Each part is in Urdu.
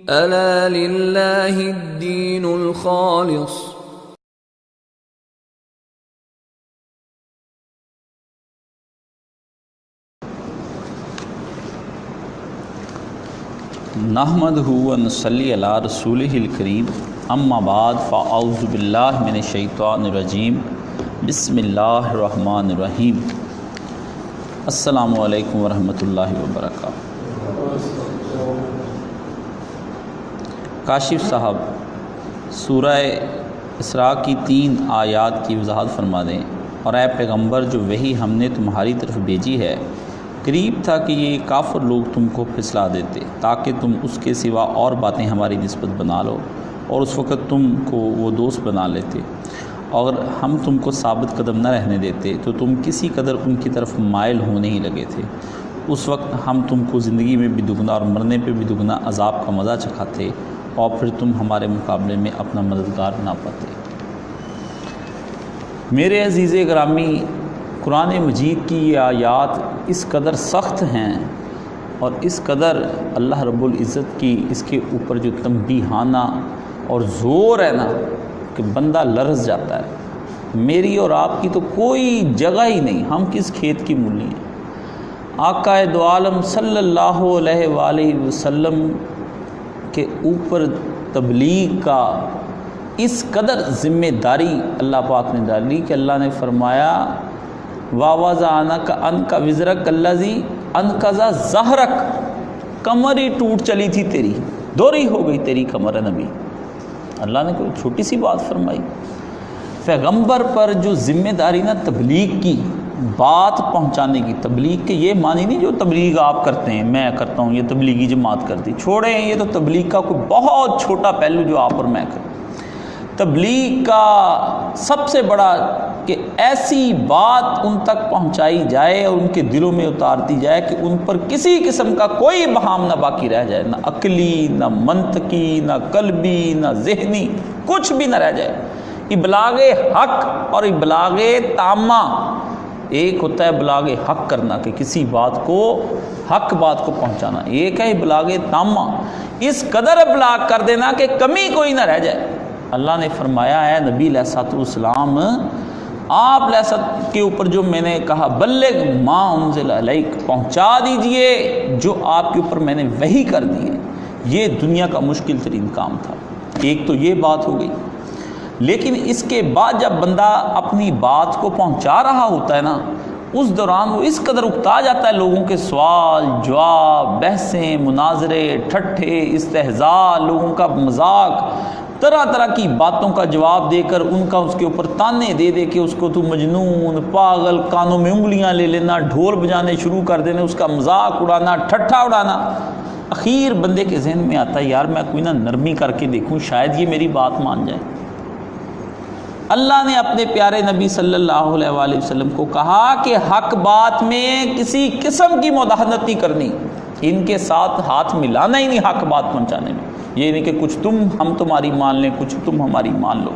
ألا لله الدين الخالص نحمدہ و نصلی علی رسولہ الکریم اما بعد فاعوذ باللہ من الشیطان الرجیم بسم اللہ الرحمن الرحیم السلام علیکم ورحمۃ اللہ وبرکاتہ۔ کاشف صاحب سورہ اسراء کی 3 آیات کی وضاحت فرما دیں، اور اے پیغمبر جو وحی ہم نے تمہاری طرف بھیجی ہے، قریب تھا کہ یہ کافر لوگ تم کو پھسلا دیتے تاکہ تم اس کے سوا اور باتیں ہماری نسبت بنا لو، اور اس وقت تم کو وہ دوست بنا لیتے، اور ہم تم کو ثابت قدم نہ رہنے دیتے تو تم کسی قدر ان کی طرف مائل ہونے ہی لگے تھے۔ اس وقت ہم تم کو زندگی میں بھی دگنا اور مرنے پہ بھی دگنا عذاب کا مزہ چکھاتے، اور پھر تم ہمارے مقابلے میں اپنا مددگار نہ پاتے۔ میرے عزیز گرامی، قرآن مجید کی یہ آیات اس قدر سخت ہیں اور اس قدر اللہ رب العزت کی اس کے اوپر جو تنبیہانہ اور زور ہے نا کہ بندہ لرز جاتا ہے۔ میری اور آپ کی تو کوئی جگہ ہی نہیں، ہم کس کھیت کی مولی ہیں۔ آقا دو عالم صلی اللہ علیہ وآلہ وسلم کے اوپر تبلیغ کا اس قدر ذمہ داری اللہ پاک نے ڈالی کہ اللہ نے فرمایا وَوَضَعْنَا عَنْكَ وِزْرَكَ الَّذِي أَنْقَضَ ظَهْرَكَ، کمر ہی ٹوٹ چلی تھی تیری، دوری ہو گئی تیری کمر نبی۔ اللہ نے کوئی چھوٹی سی بات فرمائی۔ پیغمبر پر جو ذمہ داری نا تبلیغ کی، بات پہنچانے کی، تبلیغ کے یہ معنی نہیں جو تبلیغ آپ کرتے ہیں میں کرتا ہوں، یہ تبلیغی جماعت کرتی، چھوڑیں، یہ تو تبلیغ کا کوئی بہت چھوٹا پہلو جو آپ اور میں کرتے۔ تبلیغ کا سب سے بڑا کہ ایسی بات ان تک پہنچائی جائے اور ان کے دلوں میں اتار دی جائے کہ ان پر کسی قسم کا کوئی بہام نہ باقی رہ جائے، نہ عقلی، نہ منطقی، نہ قلبی، نہ ذہنی، کچھ بھی نہ رہ جائے۔ ابلاغ حق اور ابلاغ تامہ، ایک ہوتا ہے ابلاغ حق کرنا کہ کسی بات کو، حق بات کو پہنچانا، ایک ہے ابلاغ تامہ، اس قدر ابلاغ کر دینا کہ کمی کوئی نہ رہ جائے۔ اللہ نے فرمایا ہے نبی علیہ السلام، آپ علیہ السلام کے اوپر جو میں نے کہا بلغ ما انزل علیک، پہنچا دیجئے جو آپ کے اوپر میں نے وحی کر دی ہے۔ یہ دنیا کا مشکل ترین کام تھا۔ ایک تو یہ بات ہو گئی، لیکن اس کے بعد جب بندہ اپنی بات کو پہنچا رہا ہوتا ہے نا، اس دوران وہ اس قدر اکتا جاتا ہے لوگوں کے سوال جواب، بحثیں، مناظرے، ٹھٹھے، استہزاء، لوگوں کا مذاق، طرح طرح کی باتوں کا جواب دے کر ان کا اس کے اوپر تانے دے دے کے اس کو تو مجنون، پاگل، کانوں میں انگلیاں لے لینا، ڈھول بجانے شروع کر دینے، اس کا مذاق اڑانا، ٹھٹھا اڑانا۔ اخیر بندے کے ذہن میں آتا ہے یار میں کوئی نہ نرمی کر کے دیکھوں، شاید یہ میری بات مان جائے۔ اللہ نے اپنے پیارے نبی صلی اللہ علیہ وآلہ وسلم کو کہا کہ حق بات میں کسی قسم کی مداہنت نہیں کرنی، ان کے ساتھ ہاتھ ملانا ہی نہیں حق بات پہنچانے میں۔ یہ نہیں کہ کچھ تم ہم تمہاری مان لیں، کچھ تم ہماری مان لو،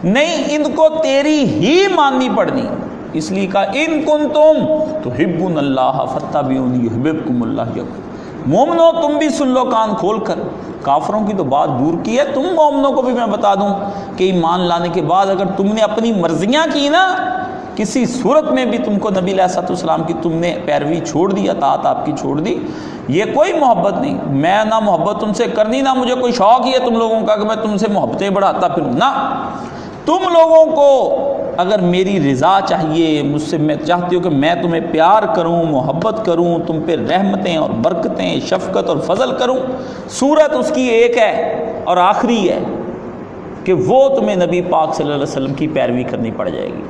نہیں، ان کو تیری ہی ماننی پڑنی۔ اس لیے کہا ان کنتم تحبون اللہ فاتبعونی یحببکم اللہ۔ مومنوں تم بھی سن لو کان کھول کر، کافروں کی تو بات دور کی ہے، تم مومنوں کو بھی میں بتا دوں کہ ایمان لانے کے بعد اگر تم نے اپنی مرضیاں کی نا، کسی صورت میں بھی تم کو نبی علیہ السلام کی تم نے پیروی چھوڑ دی، اطاعت آپ کی چھوڑ دی، یہ کوئی محبت نہیں، میں نہ محبت تم سے کرنی، نہ مجھے کوئی شوق ہی ہے تم لوگوں کا کہ میں تم سے محبتیں بڑھاتا پھروں، نہ، تم لوگوں کو اگر میری رضا چاہیے، مجھ سے میں چاہتی ہو کہ میں تمہیں پیار کروں، محبت کروں، تم پہ رحمتیں اور برکتیں، شفقت اور فضل کروں، صورت اس کی ایک ہے اور آخری ہے کہ وہ تمہیں نبی پاک صلی اللہ علیہ وسلم کی پیروی کرنی پڑ جائے گی۔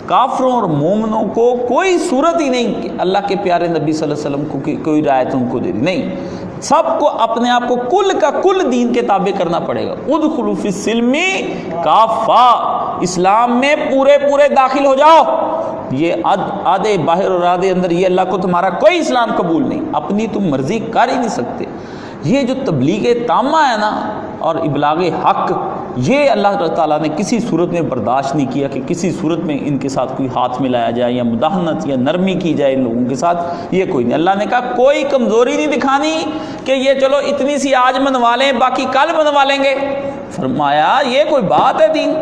کافروں اور مومنوں کو کوئی صورت ہی نہیں کہ اللہ کے پیارے نبی صلی اللہ علیہ وسلم کو کوئی رعایت ان کو دے دی، نہیں، سب کو اپنے آپ کو کل کا کل دین کے تابع کرنا پڑے گا۔ ادخلوا فی السلم کافہ، اسلام میں پورے پورے داخل ہو جاؤ۔ یہ آدھے باہر اور آدھے اندر، یہ اللہ کو تمہارا کوئی اسلام قبول نہیں، اپنی تم مرضی کر ہی نہیں سکتے۔ یہ جو تبلیغ تامہ ہے نا اور ابلاغ حق، یہ اللہ تعالیٰ نے کسی صورت میں برداشت نہیں کیا کہ کسی صورت میں ان کے ساتھ کوئی ہاتھ ملایا جائے یا مداحنت یا نرمی کی جائے ان لوگوں کے ساتھ، یہ کوئی نہیں۔ اللہ نے کہا کوئی کمزوری نہیں دکھانی کہ یہ چلو اتنی سی آج منوا لیں باقی کل منوا لیں گے۔ فرمایا یہ کوئی بات ہے دین؟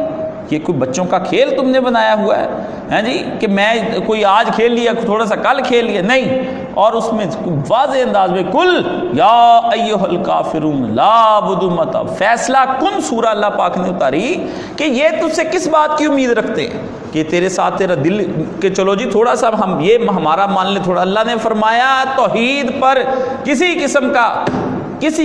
یہ کوئی بچوں کا کھیل تم نے بنایا ہوا ہے جی کہ میں کوئی آج کھیل لیا تھوڑا سا کل کھیل لیا؟ نہیں۔ اور اس میں واضح انداز میں کل یا ایھا الکافرون لا اعبد ما، فیصلہ کن سورہ اللہ پاک نے اتاری کہ یہ تجھ سے کس بات کی امید رکھتے ہیں کہ تیرے ساتھ تیرا دل کہ چلو جی تھوڑا سا ہم یہ ہمارا مان لیں تھوڑا۔ اللہ نے فرمایا توحید پر کسی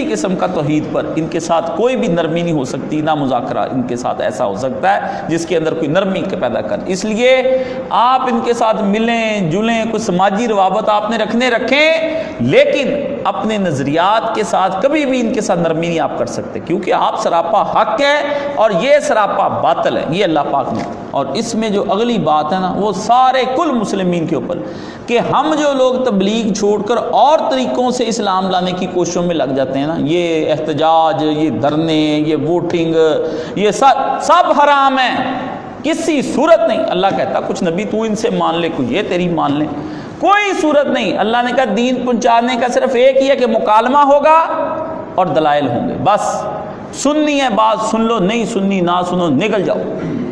قسم کا توحید پر ان کے ساتھ کوئی بھی نرمی نہیں ہو سکتی، نہ مذاکرہ ان کے ساتھ ایسا ہو سکتا ہے جس کے اندر کوئی نرمی پیدا کر۔ اس لیے آپ ان کے ساتھ ملیں جلیں، کوئی سماجی روابط آپ نے رکھیں، لیکن اپنے نظریات کے ساتھ کبھی بھی ان کے ساتھ نرمی نہیں آپ کر سکتے، کیونکہ آپ سراپا حق ہے اور یہ سراپا باطل ہے، یہ اللہ پاک نے۔ اور اس میں جو اگلی بات ہے نا وہ سارے کل مسلمین کے اوپر کہ ہم جو لوگ تبلیغ چھوڑ کر اور طریقوں سے اسلام لانے کی کوششوں میں لگ جاتے ہیں نا، یہ احتجاج، یہ دھرنے، یہ ووٹنگ، یہ سب حرام ہے، کسی صورت نہیں۔ اللہ کہتا کچھ نبی تو ان سے مان لے، کچھ یہ تیری مان لے، کوئی صورت نہیں۔ اللہ نے کہا دین پہنچانے کا صرف ایک ہی ہے کہ مکالمہ ہوگا اور دلائل ہوں گے، بس۔ سننی ہے بات سن لو، نہیں سننی نہ سنو، نکل جاؤ۔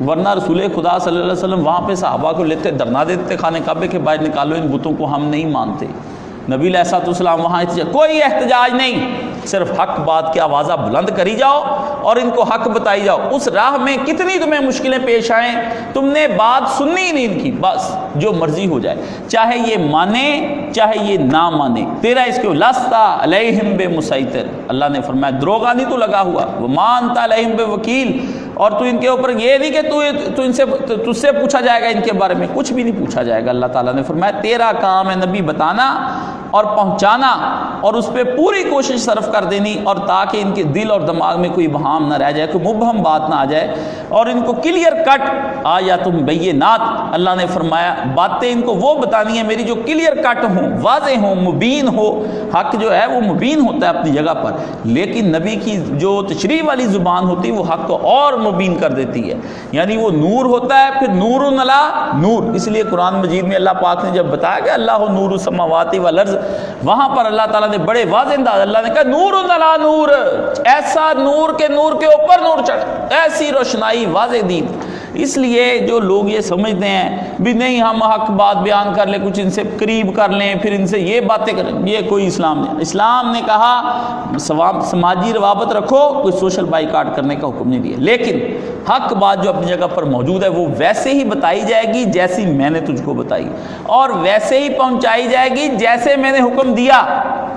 ورنہ رسول خدا صلی اللہ علیہ وسلم وہاں پہ صحابہ کو لیتے دھرنا دیتے خانہ کعبے کے باہر، نکالو ان بتوں کو، ہم نہیں مانتے۔ نبی علیہ الصلوۃ والسلام وہاں کوئی احتجاج نہیں، صرف حق بات کی آوازہ بلند کری جاؤ اور ان کو حق بتائی جاؤ۔ اس راہ میں کتنی تمہیں مشکلیں پیش آئیں، تم نے بات سننی ہی نہیں ان کی، بس جو مرضی ہو جائے، چاہے یہ مانے چاہے یہ نہ مانے، تیرا اس کو لستا علیہم بمسیطر۔ اللہ نے فرمایا دروغہ نہیں تو لگا ہوا، وما انت علیہم بوکیل، اور تو ان کے اوپر یہ نہیں کہ تو ان سے تجھ سے پوچھا جائے گا ان کے بارے میں، کچھ بھی نہیں پوچھا جائے گا۔ اللہ تعالیٰ نے فرمایا تیرا کام ہے نبی بتانا اور پہنچانا، اور اس پہ پوری کوشش صرف کر دینی، اور تاکہ ان کے دل اور دماغ میں کوئی ابہام نہ رہ جائے، کوئی مبہم بات نہ آ جائے، اور ان کو کلیئر کٹ آیاتم بینات۔ اللہ نے فرمایا باتیں ان کو وہ بتانی ہیں میری جو کلیئر کٹ ہوں، واضح ہوں، مبین ہو۔ حق جو ہے وہ مبین ہوتا ہے اپنی جگہ پر، لیکن نبی کی جو تشریح والی زبان ہوتی ہے وہ حق کو اور مبین کر دیتی ہے، یعنی وہ نور ہوتا ہے، پھر نور علی نور۔ اس لیے قرآن مجید میں اللہ پاک نے جب بتایا کہ اللہ نور السماوات والارض، وہاں پر اللہ تعالیٰ نے بڑے واضح انداز اللہ نے کہا نور علی نور، ایسا نور کے نور کے اوپر نور چڑھ، ایسی روشنائی واضح دین۔ اس لیے جو لوگ یہ سمجھتے ہیں بھی نہیں ہم حق بات بیان کر لیں، کچھ ان سے قریب کر لیں، پھر ان سے یہ باتیں کریں، یہ کوئی اسلام نہیں۔ اسلام نے کہا سماجی روابط رکھو، کوئی سوشل بائیکاٹ کرنے کا حکم نہیں دیا، لیکن حق بات جو اپنی جگہ پر موجود ہے وہ ویسے ہی بتائی جائے گی جیسی میں نے تجھ کو بتائی، اور ویسے ہی پہنچائی جائے گی جیسے میں نے حکم دیا۔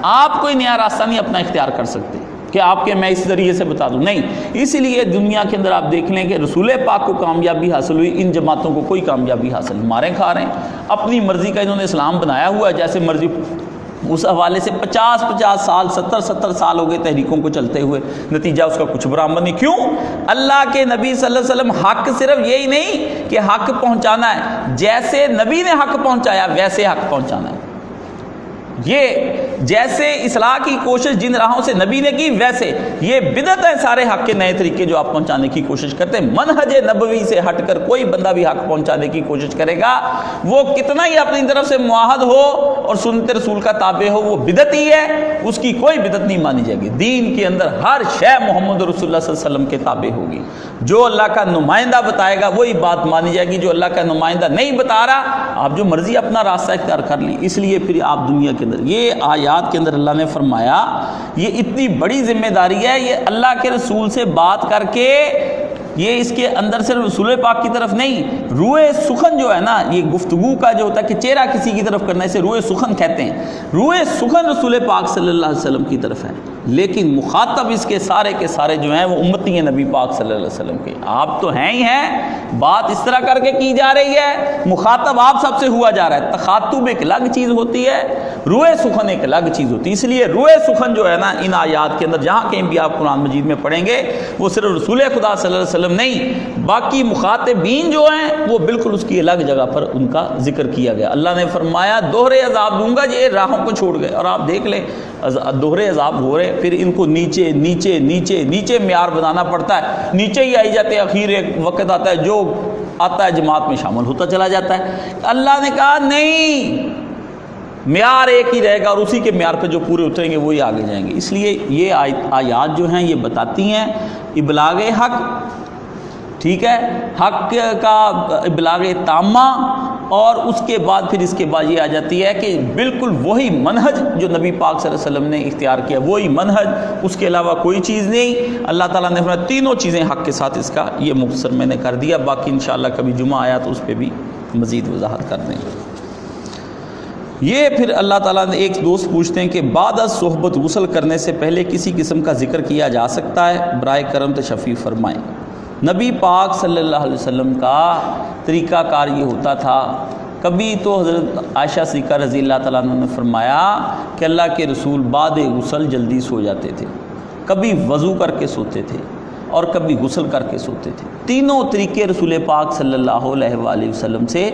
آپ کوئی نیا راستہ نہیں اپنا اختیار کر سکتے کہ آپ کے میں اس ذریعے سے بتا دوں، نہیں۔ اسی لیے دنیا کے اندر آپ دیکھ لیں کہ رسول پاک کو کامیابی حاصل ہوئی، ان جماعتوں کو کوئی کامیابی حاصل نہیں، مارے کھا رہے ہیں، اپنی مرضی کا انہوں نے اسلام بنایا ہوا ہے جیسے مرضی۔ اس حوالے سے 50 سال 70 سال ہو گئے تحریکوں کو چلتے ہوئے، نتیجہ اس کا کچھ برآمد نہیں۔ کیوں؟ اللہ کے نبی صلی اللہ علیہ وسلم حق صرف یہی نہیں کہ حق پہنچانا ہے، جیسے نبی نے حق پہنچایا ویسے حق پہنچانا ہے۔ یہ جیسے اصلاح کی کوشش جن راہوں سے نبی نے کی ویسے، یہ بدعت ہے سارے حق کے نئے طریقے جو آپ پہنچانے کی کوشش کرتے ہیں۔ منہج نبوی سے ہٹ کر کوئی بندہ بھی حق پہنچانے کی کوشش کرے گا، وہ کتنا ہی اپنی طرف سے معاہد ہو اور سنت رسول کا تابع ہو، وہ بدعت ہی ہے، اس کی کوئی بدعت نہیں مانی جائے گی۔ دین کے اندر ہر شے محمد رسول اللہ صلی اللہ علیہ وسلم کے تابع ہوگی، جو اللہ کا نمائندہ بتائے گا وہی بات مانی جائے گی، جو اللہ کا نمائندہ نہیں بتا رہا آپ جو مرضی اپنا راستہ اختیار کر لیں۔ اس لیے پھر آپ دنیا کے اندر یہ آیات کے اندر اللہ نے فرمایا یہ اتنی بڑی ذمہ داری ہے، یہ اللہ کے رسول سے بات کر کے، یہ اس کے اندر صرف رسول پاک کی طرف نہیں، روئے سخن جو ہے نا، یہ گفتگو کا جو ہوتا ہے کہ چہرہ کسی کی طرف کرنا، اسے روئے سخن کہتے ہیں، روئے سخن رسول پاک صلی اللہ علیہ وسلم کی طرف ہے، لیکن مخاطب اس کے سارے جو ہیں وہ امتی ہیں نبی پاک صلی اللہ علیہ وسلم کے۔ آپ تو ہیں ہی ہیں، بات اس طرح کر کے کی جا رہی ہے، مخاطب آپ سب سے ہوا جا رہا ہے۔ تخاطب ایک الگ چیز ہوتی ہے، روئے سخن ایک الگ چیز ہوتی ہے. اس لیے روئے سخن جو ہے نا ان آیات کے اندر جہاں کہیں بھی آپ قرآن مجید میں پڑھیں گے وہ صرف رسول خدا صلی اللہ علیہ وسلم نہیں، باقی مخاطبین جو ہیں وہ بالکل اس کی الگ جگہ پر ان کا ذکر کیا گیا. اللہ نے فرمایا دوہرے عذاب دوں گا یہ راہوں کو چھوڑ گئے. اور آپ دیکھ لیں دوہرے عذاب ہو رہے، پھر ان کو نیچے نیچے نیچے نیچے معیار بنانا پڑتا ہے، نیچے ہی آئی جاتے ہیں. اخیر ایک وقت آتا ہے جو آتا ہے جماعت میں شامل ہوتا چلا جاتا ہے. اللہ نے کہا نہیں، معیار ایک ہی رہے گا اور اسی کے معیار پہ جو پورے اتریں گے وہی آگے جائیں گے. اس لیے یہ آیات جو ہیں یہ بتاتی ہیں ابلاغ حق، ٹھیک ہے، حق کا ابلاغ تامہ. اور اس کے بعد پھر اس کے بعد یہ آ جاتی ہے کہ بالکل وہی منہج جو نبی پاک صلی اللہ علیہ وسلم نے اختیار کیا، وہی منہج، اس کے علاوہ کوئی چیز نہیں. اللہ تعالیٰ نے فرمایا تینوں چیزیں حق کے ساتھ. اس کا یہ مختصر میں نے کر دیا، باقی انشاءاللہ کبھی جمعہ آیا تو اس پہ بھی مزید وضاحت کر دیں گے. یہ پھر اللہ تعالیٰ نے ایک دوست پوچھتے ہیں کہ بعد از صحبت غسل کرنے سے پہلے کسی قسم کا ذکر کیا جا سکتا ہے؟ برائے کرم تشفیع فرمائیں. نبی پاک صلی اللہ علیہ وسلم کا طریقہ کار یہ ہوتا تھا. کبھی تو حضرت عائشہ صدیقہ رضی اللہ تعالیٰ عنہ نے فرمایا کہ اللہ کے رسول بعد غسل جلدی سو جاتے تھے، کبھی وضو کر کے سوتے تھے اور کبھی غسل کر کے سوتے تھے. تینوں طریقے رسول پاک صلی اللہ علیہ وآلہ وسلم سے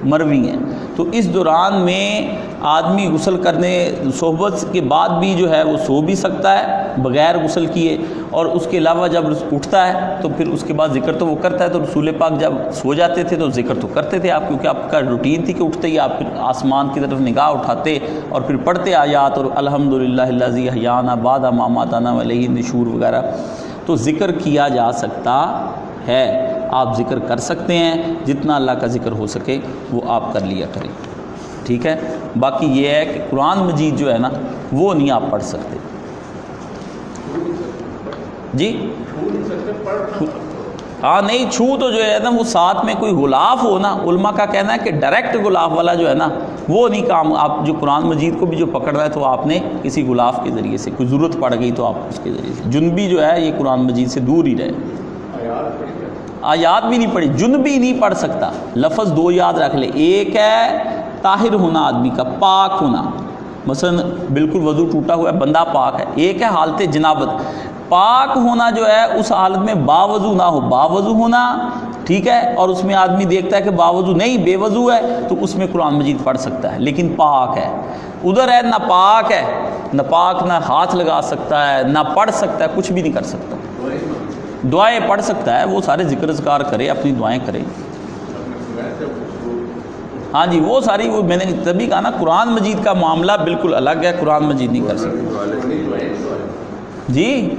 مروی ہیں. تو اس دوران میں آدمی غسل کرنے صحبت کے بعد بھی جو ہے وہ سو بھی سکتا ہے بغیر غسل کیے، اور اس کے علاوہ جب اٹھتا ہے تو پھر اس کے بعد ذکر تو وہ کرتا ہے. تو رسول پاک جب سو جاتے تھے تو ذکر تو کرتے تھے آپ، کیونکہ آپ کا روٹین تھی کہ اٹھتے ہی آپ پھر آسمان کی طرف نگاہ اٹھاتے اور پھر پڑھتے آیات اور الحمدللہ الذی احیانا بعد ما اماتنا والیہ النشور وغیرہ. تو ذکر کیا جا سکتا ہے، آپ ذکر کر سکتے ہیں، جتنا اللہ کا ذکر ہو سکے وہ آپ کر لیا کریں، ٹھیک ہے. باقی یہ ہے کہ قرآن مجید جو ہے نا وہ نہیں آپ پڑھ سکتے. جی ہاں نہیں، چھو تو جو ہے نا وہ ساتھ میں کوئی غلاف ہو نا. علماء کا کہنا ہے کہ ڈائریکٹ غلاف والا جو ہے نا وہ نہیں کام. آپ جو قرآن مجید کو بھی جو پکڑ رہا ہے تو آپ نے کسی غلاف کے ذریعے سے، کوئی ضرورت پڑ گئی تو آپ اس کے ذریعے سے. جنبی جو ہے یہ قرآن مجید سے دور ہی رہے. آیات بھی نہیں پڑھی، جنبی نہیں پڑھ سکتا. لفظ دو یاد رکھ لے، ایک ہے طاہر ہونا آدمی کا، پاک ہونا، مثلا بالکل وضو ٹوٹا ہوا ہے بندہ پاک ہے. ایک ہے حالت جنابت. پاک ہونا جو ہے اس حالت میں باوضو نہ ہو، باوضو ہونا، ٹھیک ہے. اور اس میں آدمی دیکھتا ہے کہ باوضو نہیں بے وضو ہے تو اس میں قرآن مجید پڑھ سکتا ہے، لیکن پاک ہے. ادھر ہے نہ پاک ہے، نہ پاک، نہ ہاتھ لگا سکتا ہے، نہ پڑھ سکتا ہے، کچھ بھی نہیں کر سکتا. دعائیں پڑھ سکتا ہے، وہ سارے ذکر اذکار کرے، اپنی دعائیں کرے. ہاں جی وہ ساری، وہ میں نے تبھی کہا نا قرآن مجید کا معاملہ بالکل الگ ہے، قرآن مجید نہیں کر سکتا. جی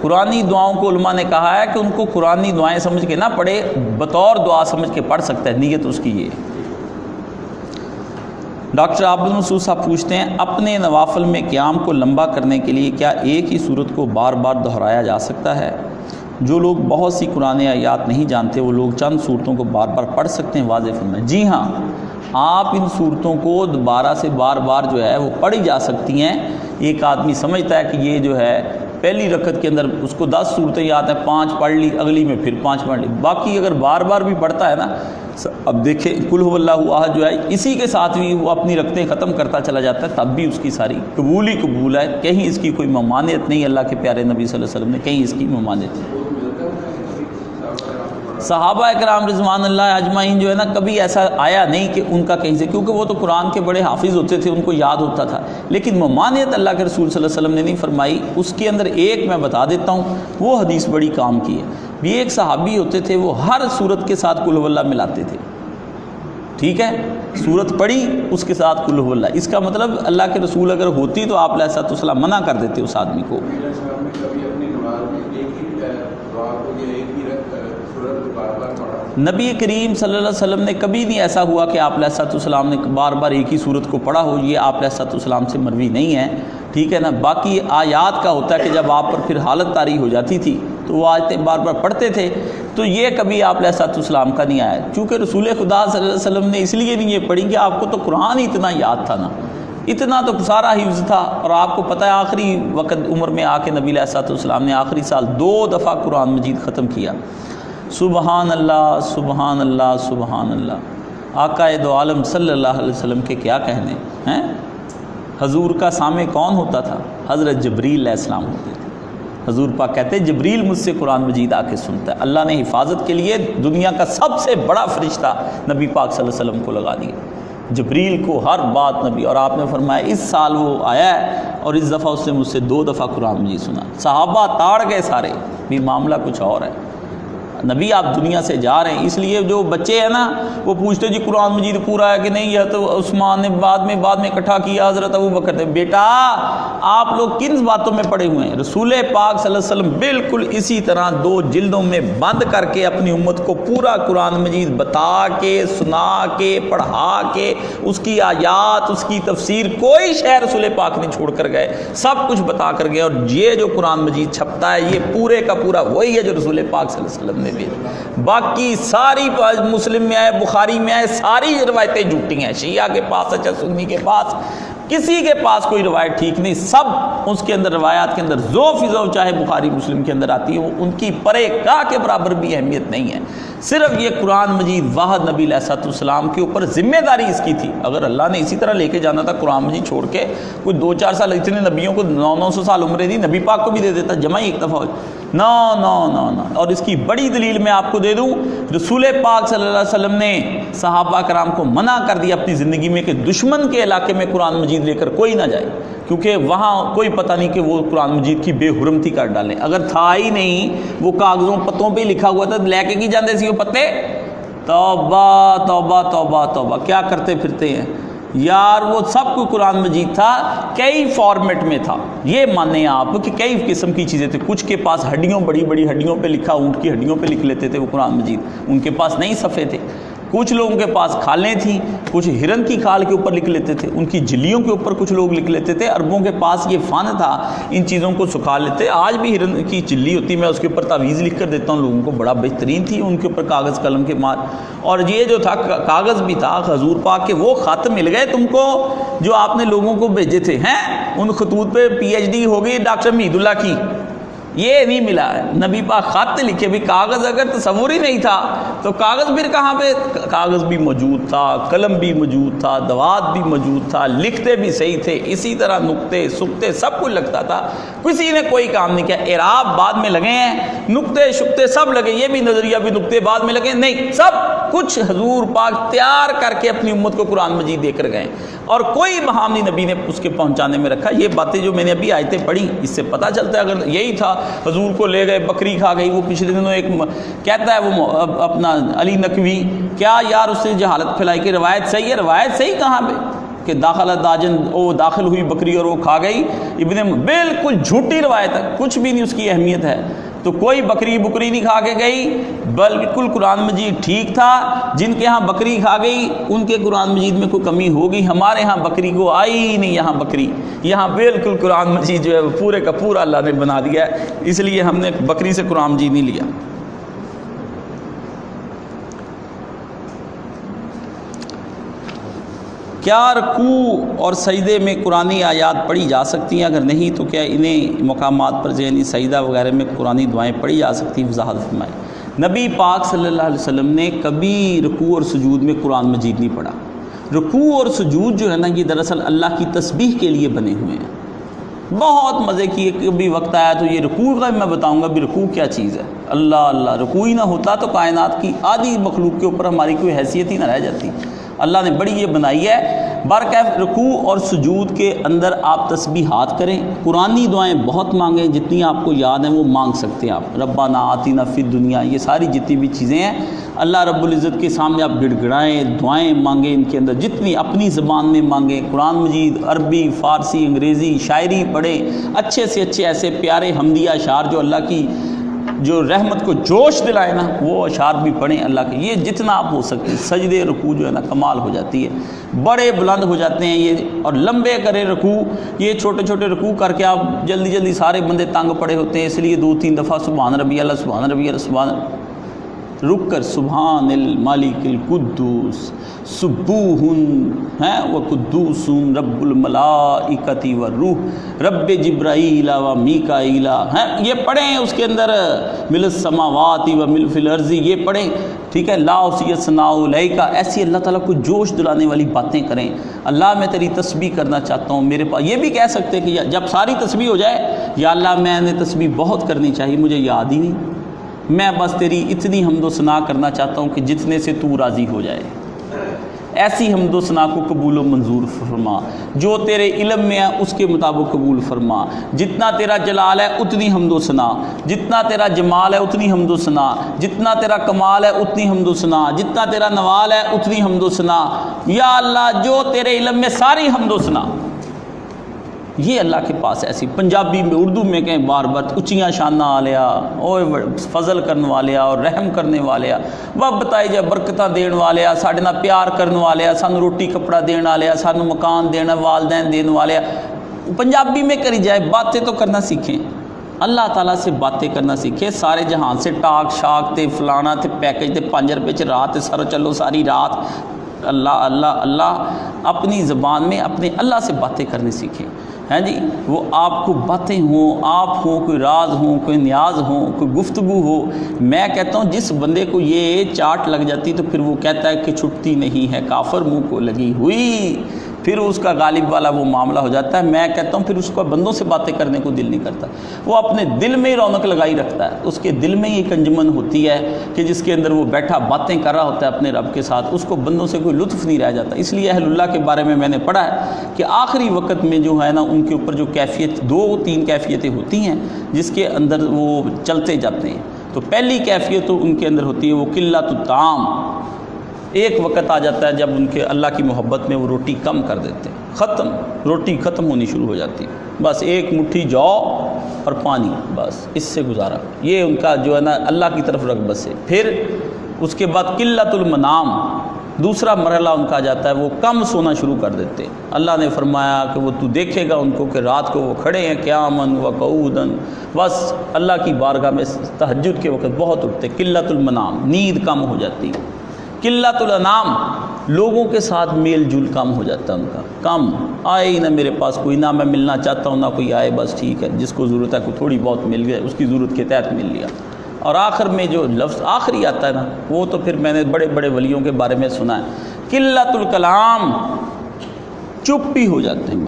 قرآنی دعاؤں کو علماء نے کہا ہے کہ ان کو قرآنی دعائیں سمجھ کے نہ پڑھے، بطور دعا سمجھ کے پڑھ سکتا ہے، نیت اس کی یہ. ڈاکٹر عبد المسعود صاحب پوچھتے ہیں اپنے نوافل میں قیام کو لمبا کرنے کے لیے کیا ایک ہی صورت کو بار بار دہرایا جا سکتا ہے؟ جو لوگ بہت سی قرآن آیات نہیں جانتے وہ لوگ چند صورتوں کو بار بار پڑھ سکتے ہیں، واضح فرمائیں. جی ہاں، آپ ان صورتوں کو دوبارہ سے بار بار جو ہے وہ پڑھی جا سکتی ہیں. ایک آدمی سمجھتا ہے کہ یہ جو ہے پہلی رکعت کے اندر اس کو 10 صورتیں یاد ہیں، 5 پڑھ لی، اگلی میں پھر 5 پڑھ لی. باقی اگر بار بار بھی پڑھتا ہے نا، اب دیکھیں قل هو اللہ احد جو ہے اسی کے ساتھ بھی وہ اپنی رکعتیں ختم کرتا چلا جاتا ہے، تب بھی اس کی ساری قبول ہی قبول ہے. کہیں اس کی کوئی ممانعت نہیں. اللہ کے پیارے نبی صلی اللہ علیہ وسلم نے کہیں اس کی ممانعت نہیں. صحابہ اکرام رضوان اللہ اجمعین جو ہے نا کبھی ایسا آیا نہیں کہ ان کا کہیں سے، کیونکہ وہ تو قرآن کے بڑے حافظ ہوتے تھے، ان کو یاد ہوتا تھا. لیکن ممانعت اللہ کے رسول صلی اللہ علیہ وسلم نے نہیں فرمائی. اس کے اندر ایک میں بتا دیتا ہوں، وہ حدیث بڑی کام کی ہے. بھی ایک صحابی ہوتے تھے، وہ ہر صورت کے ساتھ قل هو اللہ ملاتے تھے، ٹھیک ہے. صورت پڑھی اس کے ساتھ قل هو اللہ. اس کا مطلب اللہ کے رسول اگر ہوتی تو آپ علیہ السلام منع کر دیتے اس آدمی کو. نبی کریم صلی اللہ علیہ وسلم نے کبھی نہیں ایسا ہوا کہ آپ علیہ السلام نے بار بار ایک ہی صورت کو پڑھا ہو. یہ آپ علیہ السلام سے مروی نہیں ہے، ٹھیک ہے نا. باقی آیات کا ہوتا ہے کہ جب آپ پر پھر حالت طاری ہو جاتی تھی تو وہ آیتیں بار بار پڑھتے تھے. تو یہ کبھی آپ علیہ السلام کا نہیں آیا. چونکہ رسول خدا صلی اللہ علیہ وسلم نے اس لیے نہیں یہ پڑھی کہ آپ کو تو قرآن ہی اتنا یاد تھا نا، اتنا تو سارا حفظ تھا. اور آپ کو پتہ ہے آخری وقت عمر میں آ کے نبی علیہ السلام نے آخری سال 2 دفعہ قرآن مجید ختم کیا. سبحان اللہ سبحان اللہ سبحان اللہ. آقا دو عالم صلی اللہ علیہ وسلم کے کیا کہنے. ہیں؟ حضور کا سامع کون ہوتا تھا؟ حضرت جبریل علیہ السلام ہوتے تھے۔ حضور پاک کہتے ہیں جبریل مجھ سے قرآن مجید آ کے سنتا ہے۔ اللہ نے حفاظت کے لیے دنیا کا سب سے بڑا فرشتہ نبی پاک صلی اللہ علیہ وسلم کو لگا دیا، جبریل کو ہر بات نبی، اور آپ نے فرمایا اس سال وہ آیا ہے اور اس دفعہ اس نے مجھ سے 2 دفعہ قرآن مجید سنا۔ صحابہ تاڑ گئے سارے، بھی معاملہ کچھ اور ہے، نبی آپ دنیا سے جا رہے ہیں۔ اس لیے جو بچے ہیں نا وہ پوچھتے جی قرآن مجید پورا ہے کہ نہیں، یہ تو عثمان نے بعد میں اکٹھا کیا، حضرت ابو بکر نے۔ بیٹا آپ لوگ کن باتوں میں پڑے ہوئے ہیں؟ رسول پاک صلی اللہ علیہ وسلم بالکل اسی طرح 2 جلدوں میں بند کر کے اپنی امت کو پورا قرآن مجید بتا کے، سنا کے، پڑھا کے، اس کی آیات، اس کی تفسیر، کوئی شے رسول پاک نہیں چھوڑ کر گئے، سب کچھ بتا کر گئے۔ اور یہ جو قرآن مجید چھپتا ہے یہ پورے کا پورا وہی ہے جو رسول پاک صلی اللہ علیہ وسلم نے بھی۔ باقی ساری مسلم میں آئے، بخاری میں آئے، ساری روایتیں جھوٹی ہیں، شیعہ کے پاس اچھا، سنی کے پاس، کسی کے پاس کوئی روایت ٹھیک نہیں، سب اس کے اندر روایات کے اندر ذو فضو چاہے بخاری مسلم کے اندر آتی ہے، وہ ان کی پرے کا کے برابر بھی اہمیت نہیں ہے۔ صرف یہ قرآن مجید واحد نبی علیہ السلام کے اوپر ذمہ داری اس کی تھی۔ اگر اللہ نے اسی طرح لے کے جانا تھا قرآن مجید چھوڑ کے، کوئی 2-4 سال، اتنے نبیوں کو 900 سال عمریں دی، نبی پاک کو بھی دے دیتا، جمع ہی ایک دفعہ ہو۔ نو۔ اور اس کی بڑی دلیل میں آپ کو دے دوں، رسول پاک صلی اللہ علیہ وسلم نے صحابہ کرام کو منع کر دیا اپنی زندگی میں کہ دشمن کے علاقے میں قرآن مجید لے کر کوئی نہ جائے، کیونکہ وہاں کوئی پتہ نہیں کہ وہ قرآن مجید کی بے حرمتی کر ڈالیں۔ اگر تھا ہی نہیں، وہ کاغذوں پتوں پہ لکھا ہوا تھا، لے کے کی جاندے سی وہ پتے؟ توبہ توبہ توبہ توبہ، کیا کرتے پھرتے ہیں یار۔ وہ سب کو قرآن مجید تھا، کئی فارمیٹ میں تھا، یہ مانیں آپ کہ کئی قسم کی چیزیں تھیں۔ کچھ کے پاس ہڈیوں، بڑی بڑی ہڈیوں پہ لکھا، اونٹ کی ہڈیوں پہ لکھ لیتے تھے وہ قرآن مجید، ان کے پاس نئی صفحے تھے۔ کچھ لوگوں کے پاس کھالیں تھیں، کچھ ہرن کی کھال کے اوپر لکھ لیتے تھے، ان کی جلیوں کے اوپر کچھ لوگ لکھ لیتے تھے۔ عربوں کے پاس یہ فن تھا، ان چیزوں کو سکھا لیتے۔ آج بھی ہرن کی جلی ہوتی، میں اس کے اوپر تعویذ لکھ کر دیتا ہوں لوگوں کو، بڑا بہترین تھی ان کے اوپر کاغذ قلم کے مار۔ اور یہ جو تھا کاغذ بھی تھا حضور پاک کے، وہ خط مل گئے تم کو جو آپ نے لوگوں کو بھیجے تھے، ہیں ان خطوط پہ PhD ہو گئی ڈاکٹر محید اللہ کی، یہ نہیں ملا ہے۔ نبی پاک خط لکھے بھی، کاغذ اگر تصور ہی نہیں تھا تو کاغذ پھر کہاں پہ؟ کاغذ بھی موجود تھا، قلم بھی موجود تھا، دوات بھی موجود تھا، لکھتے بھی صحیح تھے، اسی طرح نقطے سکتے سب کچھ لگتا تھا، کسی نے کوئی کام نہیں کیا۔ اعراب بعد میں لگے ہیں، نقطے شقتے سب لگے، یہ بھی نظریہ بھی نقطے بعد میں لگے نہیں، سب کچھ حضور پاک تیار کر کے اپنی امت کو قرآن مجید دے کر گئے، اور کوئی بہام نہیں نبی نے اس کے پہنچانے میں رکھا۔ یہ باتیں جو میں نے ابھی آیتیں پڑھی، اس سے پتہ چلتا ہے اگر یہی تھا، حضور کو لے گئے، بکری کھا گئی۔ وہ پچھلے دنوں ایک کہتا ہے وہ اپنا علی نقوی، کیا یار اس نے جہالت پھیلائی کہ روایت صحیح ہے؟ روایت صحیح کہاں پہ کہ داخلہ داجن، وہ داخل ہوئی بکری اور وہ کھا گئی؟ ابن بالکل جھوٹی روایت ہے، کچھ بھی نہیں اس کی اہمیت ہے۔ تو کوئی بکری نہیں کھا کے گئی، بالکل قرآن مجید ٹھیک تھا۔ جن کے ہاں بکری کھا گئی ان کے قرآن مجید میں کوئی کمی ہوگی، ہمارے ہاں بکری کو آئی ہی نہیں، یہاں بکری، یہاں بالکل قرآن مجید جو ہے وہ پورے کا پورا اللہ نے بنا دیا ہے، اس لیے ہم نے بکری سے قرآن مجید نہیں لیا۔ کیا رکوع اور سجدے میں قرآنی آیات پڑھی جا سکتی ہیں؟ اگر نہیں تو کیا انہیں مقامات پر ذہنی سجدہ وغیرہ میں قرآنی دعائیں پڑھی جا سکتی ہیں؟ وضاحت فرمائیں۔ نبی پاک صلی اللہ علیہ وسلم نے کبھی رکوع اور سجود میں قرآن مجید نہیں پڑھا۔ رکوع اور سجود جو ہے نا، یہ دراصل اللہ کی تسبیح کے لیے بنے ہوئے ہیں۔ بہت مزے کی، کبھی وقت آیا تو یہ رکوع کا میں بتاؤں گا بھی رکوع کیا چیز ہے۔ اللہ اللہ، رکوع ہی نہ ہوتا تو کائنات کی آدھی مخلوق کے اوپر ہماری کوئی حیثیت ہی نہ رہ جاتی۔ اللہ نے بڑی یہ بنائی ہے۔ برکیف رکوع اور سجود کے اندر آپ تسبیحات کریں، قرآنی دعائیں بہت مانگیں، جتنی آپ کو یاد ہیں وہ مانگ سکتے ہیں آپ۔ ربنا آتینا فی الدنیا، یہ ساری جتنی بھی چیزیں ہیں اللہ رب العزت کے سامنے آپ گڑ گڑائیں، دعائیں مانگیں، ان کے اندر جتنی اپنی زبان میں مانگیں۔ قرآن مجید عربی، فارسی، انگریزی شاعری پڑھیں، اچھے سے اچھے ایسے پیارے حمدیہ اشعار جو اللہ کی جو رحمت کو جوش دلائے نا، وہ اشعار بھی پڑھیں اللہ کے۔ یہ جتنا آپ ہو سکتے ہیں، سجدے رکوع جو ہے نا کمال ہو جاتی ہے، بڑے بلند ہو جاتے ہیں یہ، اور لمبے کریں رکوع۔ یہ چھوٹے چھوٹے رکوع کر کے آپ جلدی جلدی، سارے بندے تنگ پڑے ہوتے ہیں، اس لیے 2-3 دفعہ سبحان ربی اللہ، سبحان ربی اللہ، سبحان رک کر سبحان المالک القدوس سبوہن ہیں و قدوس رب الملائکۃ والروح رب جبرائیل و میکائیل ہیں، یہ پڑھیں اس کے اندر مل السماوات و مل فی الارض، یہ پڑھیں، ٹھیک ہے، لا احصی ثناء علیک، ایسی اللہ تعالیٰ کو جوش دلانے والی باتیں کریں، اللہ میں تیری تسبیح کرنا چاہتا ہوں، میرے پاس یہ بھی کہہ سکتے کہ جب ساری تسبیح ہو جائے، یا اللہ میں نے تسبیح بہت کرنی چاہیے، مجھے یاد ہی نہیں، میں بس تیری اتنی حمد و ثنا کرنا چاہتا ہوں کہ جتنے سے تو راضی ہو جائے، ایسی حمد و ثنا کو قبول و منظور فرما، جو تیرے علم میں ہے اس کے مطابق قبول فرما، جتنا تیرا جلال ہے اتنی حمد و ثنا، جتنا تیرا جمال ہے اتنی حمد و ثنا، جتنا تیرا کمال ہے اتنی حمد و ثنا، جتنا تیرا نوال ہے اتنی حمد و ثنا، یا اللہ جو تیرے علم میں ساری حمد و ثنا، یہ اللہ کے پاس ایسی، پنجابی میں اردو میں کہیں بار بار اچیاں شانہ آلیا، اوے فضل کرنے والیا اور رحم کرنے والیا، وہ بتائی جائے برکتاں دین والیا، ساڈے نال پیار کرنے والیا، سانو روٹی کپڑا دین والیا، سانو مکان دینا، والدین دین والیا، پنجابی میں کری جائے، باتیں تو کرنا سیکھیں، اللہ تعالیٰ سے باتیں کرنا سیکھیں، سارے جہان سے ٹاک شاک تے فلانا تے پیکج تے 5 روپے چ رات تے سر چلو ساری رات، اللہ اللہ اللہ، اپنی زبان میں اپنے اللہ سے باتیں کرنے سیکھیں، ہیں جی، وہ آپ کو باتیں ہوں، آپ ہوں، کوئی راز ہوں، کوئی نیاز ہوں، کوئی گفتگو ہو، میں کہتا ہوں جس بندے کو یہ چاٹ لگ جاتی تو پھر وہ کہتا ہے کہ چھٹتی نہیں ہے، کافر منہ کو لگی ہوئی، پھر اس کا غالب والا وہ معاملہ ہو جاتا ہے، میں کہتا ہوں پھر اس کو بندوں سے باتیں کرنے کو دل نہیں کرتا، وہ اپنے دل میں ہی رونق لگائی رکھتا ہے، اس کے دل میں ہی ایک انجمن ہوتی ہے کہ جس کے اندر وہ بیٹھا باتیں کر رہا ہوتا ہے اپنے رب کے ساتھ، اس کو بندوں سے کوئی لطف نہیں رہ جاتا، اس لیے اہل اللہ کے بارے میں نے پڑھا ہے کہ آخری وقت میں جو ہے نا ان کے اوپر جو کیفیت 2-3 کیفیتیں ہوتی ہیں جس کے اندر وہ چلتے جاتے ہیں، تو پہلی کیفیت تو ان کے اندر ہوتی ہے وہ قلت الطعام، ایک وقت آ جاتا ہے جب ان کے اللہ کی محبت میں وہ روٹی کم کر دیتے ہیں، ختم، روٹی ختم ہونی شروع ہو جاتی ہے، بس ایک مٹھی جو اور پانی، بس اس سے گزارا، یہ ان کا جو ہے نا اللہ کی طرف رغبت سے، پھر اس کے بعد قلت المنام، دوسرا مرحلہ ان کا جاتا ہے وہ کم سونا شروع کر دیتے، اللہ نے فرمایا کہ وہ تو دیکھے گا ان کو کہ رات کو وہ کھڑے ہیں قیاماً و قعوداً، بس اللہ کی بارگاہ میں تہجد کے وقت بہت اٹھتے، قلت المنام، نیند کم ہو جاتی، قلت الانام، لوگوں کے ساتھ میل جول کم ہو جاتا ہے ان کا، کم، آئے ہی نہ میرے پاس کوئی، نہ میں ملنا چاہتا ہوں نہ کوئی آئے، بس ٹھیک ہے جس کو ضرورت ہے کوئی تھوڑی بہت مل گئے، اس کی ضرورت کے تحت مل لیا، اور آخر میں جو لفظ آخری آتا ہے نا وہ تو پھر میں نے بڑے بڑے ولیوں کے بارے میں سنا ہے، قلت الکلام، چپ ہی ہو جاتے ہیں،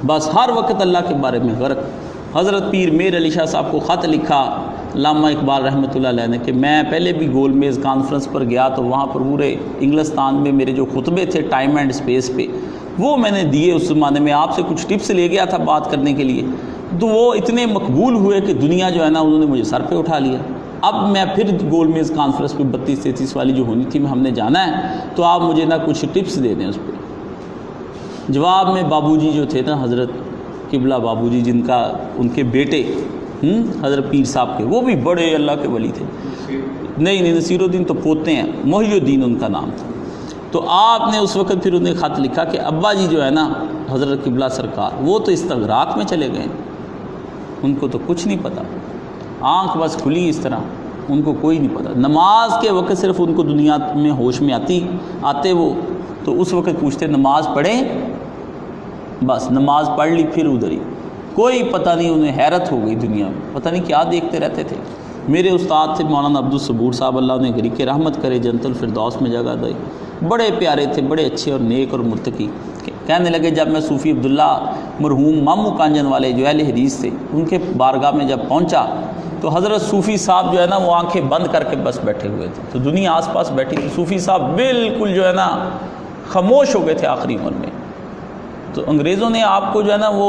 بس ہر وقت اللہ کے بارے میں غرق۔ حضرت پیر میر علی شاہ صاحب کو خط لکھا علامہ اقبال رحمۃ اللہ علیہ نے کہ میں پہلے بھی گول میز کانفرنس پر گیا تو وہاں پر پورے انگلستان میں میرے جو خطبے تھے ٹائم اینڈ اسپیس پہ وہ میں نے دیے، اس زمانے میں آپ سے کچھ ٹپس لے گیا تھا بات کرنے کے لیے، تو وہ اتنے مقبول ہوئے کہ دنیا جو ہے نا انہوں نے مجھے سر پہ اٹھا لیا۔ اب میں پھر گول میز کانفرنس پہ 32-33 والی جو ہونی تھی ہم نے جانا ہے، تو آپ مجھے نا کچھ ٹپس دے دیں اس پہ۔ جواب میں بابو جی جو تھے نا حضرت قبلہ بابو جی، جن کا ان کے بیٹے حضرت پیر صاحب کے، وہ بھی بڑے اللہ کے ولی تھے، نہیں نصیر الدین تو پوتے ہیں، محی الدین ان کا نام تھا، تو آپ نے اس وقت پھر انہیں خط لکھا کہ ابا جی جو ہے نا حضرت قبلہ سرکار وہ تو استغراق میں چلے گئے، ان کو تو کچھ نہیں پتہ، آنکھ بس کھلی اس طرح، ان کو کوئی نہیں پتہ، نماز کے وقت صرف ان کو دنیا میں ہوش میں آتے وہ تو اس وقت پوچھتے نماز پڑھیں، بس نماز پڑھ لی پھر ادھر ہی، کوئی پتہ نہیں، انہیں حیرت ہو گئی دنیا میں، پتہ نہیں کیا دیکھتے رہتے تھے۔ میرے استاد تھے مولانا عبدالصبور صاحب، اللہ انہیں گری کے رحمت کرے، جنت الفردوس میں جگہ دے، بڑے پیارے تھے، بڑے اچھے اور نیک اور متقی۔ کہنے لگے جب میں صوفی عبداللہ مرحوم مامو کانجن والے جو اہل حدیث تھے ان کے بارگاہ میں جب پہنچا تو حضرت صوفی صاحب جو ہے نا وہ آنکھیں بند کر کے بس بیٹھے ہوئے تھے، تو دنیا آس پاس بیٹھی تھی، صوفی صاحب بالکل جو ہے نا خاموش ہو گئے تھے آخری عمر میں۔ تو انگریزوں نے آپ کو جو ہے نا وہ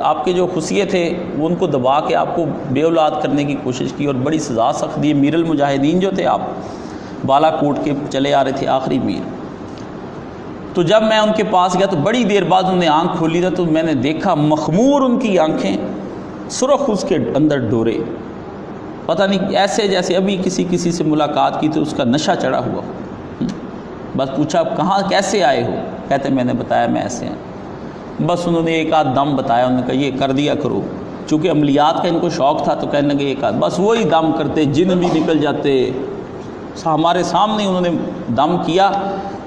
آپ کے جو خصیے تھے وہ ان کو دبا کے آپ کو بے اولاد کرنے کی کوشش کی اور بڑی سزا سخت دی۔ میر المجاہدین جو تھے آپ بالا کوٹ کے چلے آ رہے تھے آخری میر، تو جب میں ان کے پاس گیا تو بڑی دیر بعد انہوں نے آنکھ کھولی تھا تو میں نے دیکھا مخمور ان کی آنکھیں، سرخ اس کے اندر ڈورے، پتہ نہیں ایسے جیسے ابھی کسی سے ملاقات کی تو اس کا نشہ چڑھا ہوا۔ بس پوچھا کہاں کیسے آئے ہو؟ کہتے میں نے بتایا میں ایسے ہیں۔ بس انہوں نے ایک آدھ دم بتایا، انہوں نے کہا یہ کر دیا کرو، چونکہ عملیات کا ان کو شوق تھا تو کہنے لگے ایک بس وہی دم کرتے، جن بھی نکل جاتے، ہمارے سامنے انہوں نے دم کیا،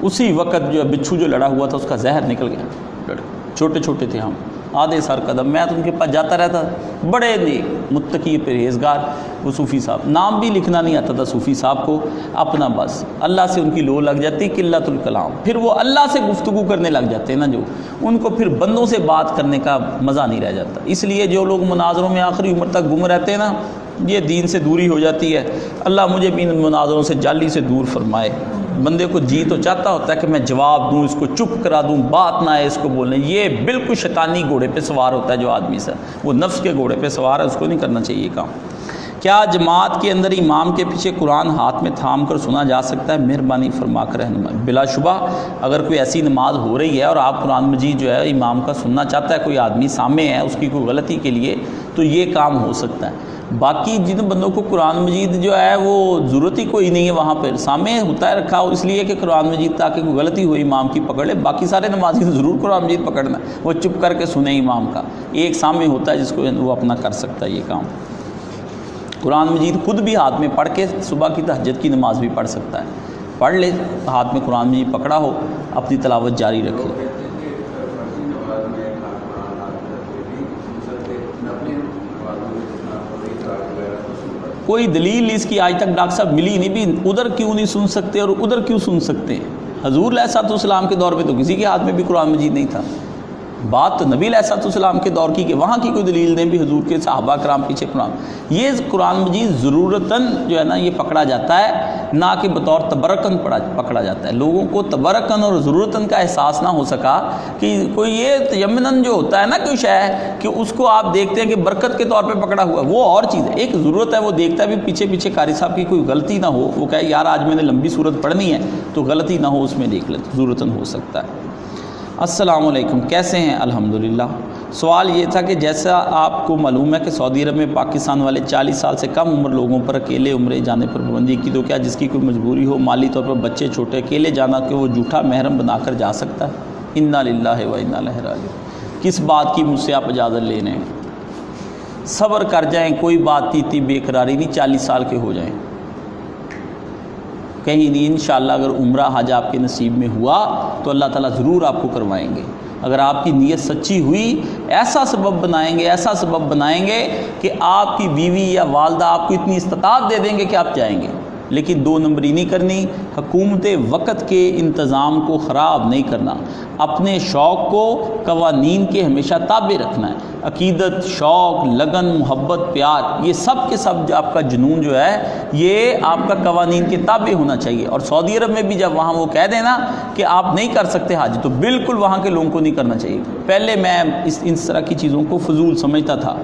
اسی وقت جو بچھو جو لڑا ہوا تھا اس کا زہر نکل گیا، چھوٹے چھوٹے تھے ہم، آدھے سر قدم، میں تو ان کے پاس جاتا رہتا، بڑے نیک متقی پرہیزگار، وہ صوفی صاحب، نام بھی لکھنا نہیں آتا تھا صوفی صاحب کو، اپنا بس اللہ سے ان کی لو لگ جاتی، قلت الکلام، پھر وہ اللہ سے گفتگو کرنے لگ جاتے ہیں نا، جو ان کو پھر بندوں سے بات کرنے کا مزہ نہیں رہ جاتا۔ اس لیے جو لوگ مناظروں میں آخری عمر تک گم رہتے ہیں نا، یہ دین سے دوری ہو جاتی ہے۔ اللہ مجھے بھی ان مناظروں سے جعلی سے دور فرمائے۔ بندے کو جی تو چاہتا ہوتا ہے کہ میں جواب دوں، اس کو چپ کرا دوں، بات نہ آئے اس کو بولنے، یہ بالکل شیطانی گھوڑے پہ سوار ہوتا ہے جو آدمی سے، وہ نفس کے گھوڑے پہ سوار ہے، اس کو نہیں کرنا چاہیے یہ کام۔ کیا جماعت کے اندر امام کے پیچھے قرآن ہاتھ میں تھام کر سنا جا سکتا ہے؟ مہربانی فرما کر رہنمائی۔ بلا شبہ اگر کوئی ایسی نماز ہو رہی ہے اور آپ قرآن مجید جو ہے امام کا سننا چاہتا ہے، کوئی آدمی سامنے ہے اس کی کوئی غلطی کے لیے، تو یہ کام ہو سکتا ہے۔ باقی جن بندوں کو قرآن مجید جو ہے وہ ضرورت ہی کوئی نہیں ہے، وہاں پہ سامنے ہوتا ہے رکھا ہو، اس لیے کہ قرآن مجید تاکہ کوئی غلطی ہوئی امام کی پکڑ لے، باقی سارے نمازی تو ضرور قرآن مجید پکڑنا ہے، وہ چپ کر کے سنیں امام کا، ایک سامنے ہوتا ہے جس کو وہ اپنا کر سکتا ہے یہ کام۔ قرآن مجید خود بھی ہاتھ میں پڑھ کے صبح کی تہجد کی نماز بھی پڑھ سکتا ہے، پڑھ لے، ہاتھ میں قرآن مجید پکڑا ہو، اپنی تلاوت جاری رکھے۔ کوئی دلیل اس کی آج تک ڈاکٹر صاحب ملی نہیں، بھی ادھر کیوں نہیں سن سکتے اور ادھر کیوں سن سکتے ہیں؟ حضور علیہ الصلوۃ والسلام کے دور پہ تو کسی کے ہاتھ میں بھی قرآن مجید نہیں تھا، بات تو نبی علیہ الصلوۃ والسلام کے دور کی کہ وہاں کی کوئی دلیل نہیں بھی حضور کے صحابہ کرام پیچھے قرآن، یہ قرآن مجید ضرورتاً جو ہے نا یہ پکڑا جاتا ہے، نہ کہ بطور تبرکن پکڑا جاتا ہے۔ لوگوں کو تبرکن اور ضرورتاً کا احساس نہ ہو سکا کہ کوئی یہ تیمناً جو ہوتا ہے نا کوئی شے کہ اس کو آپ دیکھتے ہیں کہ برکت کے طور پہ پکڑا ہوا ہے، وہ اور چیز ہے۔ ایک ضرورت ہے وہ دیکھتا ہے بھی پیچھے پیچھے قاری صاحب کی کوئی غلطی نہ ہو، وہ کہے یار آج میں نے لمبی صورت پڑھنی ہے تو غلطی نہ ہو اس میں دیکھ لیتے، ضرورتاً ہو سکتا ہے۔ السلام علیکم، کیسے ہیں؟ الحمدللہ۔ سوال یہ تھا کہ جیسا آپ کو معلوم ہے کہ سعودی عرب میں پاکستان والے 40 سال سے کم عمر لوگوں پر اکیلے عمرے جانے پر پابندی کی، تو کیا جس کی کوئی مجبوری ہو، مالی طور پر بچے چھوٹے، اکیلے جانا کہ وہ جھوٹا محرم بنا کر جا سکتا ہے؟ انا للہ و انا الیہ راجعون۔ کس بات کی مجھ سے آپ اجازت لے رہے ہیں؟ صبر کر جائیں، کوئی بات نہیں، اتنی بے قراری نہیں، 40 سال کے ہو جائیں، کہیں نہیں، انشاءاللہ اگر عمرہ حج آپ کے نصیب میں ہوا تو اللہ تعالیٰ ضرور آپ کو کروائیں گے۔ اگر آپ کی نیت سچی ہوئی، ایسا سبب بنائیں گے کہ آپ کی بیوی یا والدہ آپ کو اتنی استطاعت دے دیں گے کہ آپ جائیں گے۔ لیکن 2 نمبری نہیں کرنی، حکومت وقت کے انتظام کو خراب نہیں کرنا، اپنے شوق کو قوانین کے ہمیشہ تابع رکھنا ہے۔ عقیدت، شوق، لگن، محبت، پیار، یہ سب کے سب جو آپ کا جنون جو ہے یہ آپ کا قوانین کے تابع ہونا چاہیے۔ اور سعودی عرب میں بھی جب وہاں وہ کہہ دینا کہ آپ نہیں کر سکتے حج، تو بالکل وہاں کے لوگوں کو نہیں کرنا چاہیے۔ پہلے میں اس طرح کی چیزوں کو فضول سمجھتا تھا،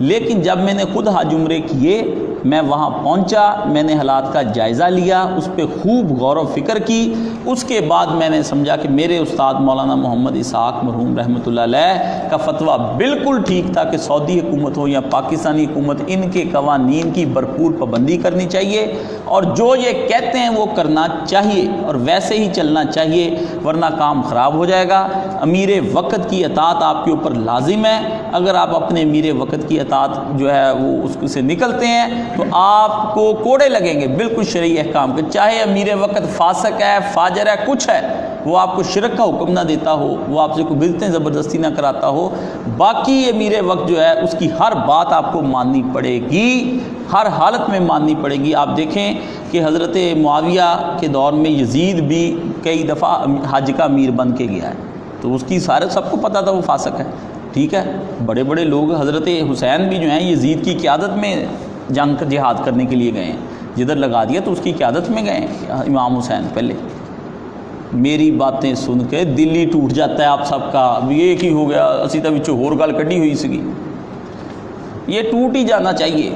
لیکن جب میں نے خود حج عمرے کیے، میں وہاں پہنچا، میں نے حالات کا جائزہ لیا، اس پہ خوب غور و فکر کی، اس کے بعد میں نے سمجھا کہ میرے استاد مولانا محمد اسحاق مرحوم رحمۃ اللہ علیہ کا فتویٰ بالکل ٹھیک تھا کہ سعودی حکومت ہو یا پاکستانی حکومت، ان کے قوانین کی بھرپور پابندی کرنی چاہیے، اور جو یہ کہتے ہیں وہ کرنا چاہیے اور ویسے ہی چلنا چاہیے، ورنہ کام خراب ہو جائے گا۔ امیر وقت کی اطاعت آپ کے اوپر لازم ہے، اگر آپ اپنے امیر وقت کی اطاعت جو ہے وہ اس سے نکلتے ہیں تو آپ کو کوڑے لگیں گے بالکل شرعی احکام کے، چاہے امیر وقت فاسق ہے، فاجر ہے، کچھ ہے، وہ آپ کو شرک کا حکم نہ دیتا ہو، وہ آپ سے کوئی بدعتیں زبردستی نہ کراتا ہو، باقی امیر وقت جو ہے اس کی ہر بات آپ کو ماننی پڑے گی، ہر حالت میں ماننی پڑے گی۔ آپ دیکھیں کہ حضرت معاویہ کے دور میں یزید بھی کئی دفعہ حج کا امیر بن کے گیا ہے، تو اس کی سب کو پتہ تھا وہ فاسق ہے، ٹھیک ہے۔ بڑے بڑے لوگ، حضرت حسین بھی جو ہیں یزید کی قیادت میں جنگ جہاد کرنے کے لیے گئے ہیں، جدھر لگا دیا تو اس کی قیادت میں گئے امام حسین پہلے۔ میری باتیں سن کے دل ہی ٹوٹ جاتا ہے آپ سب کا، اب یہ کی ہو گیا، اسی طرح وچوں ہور گل کڈی ہوئی سگی، یہ ٹوٹ ہی جانا چاہیے،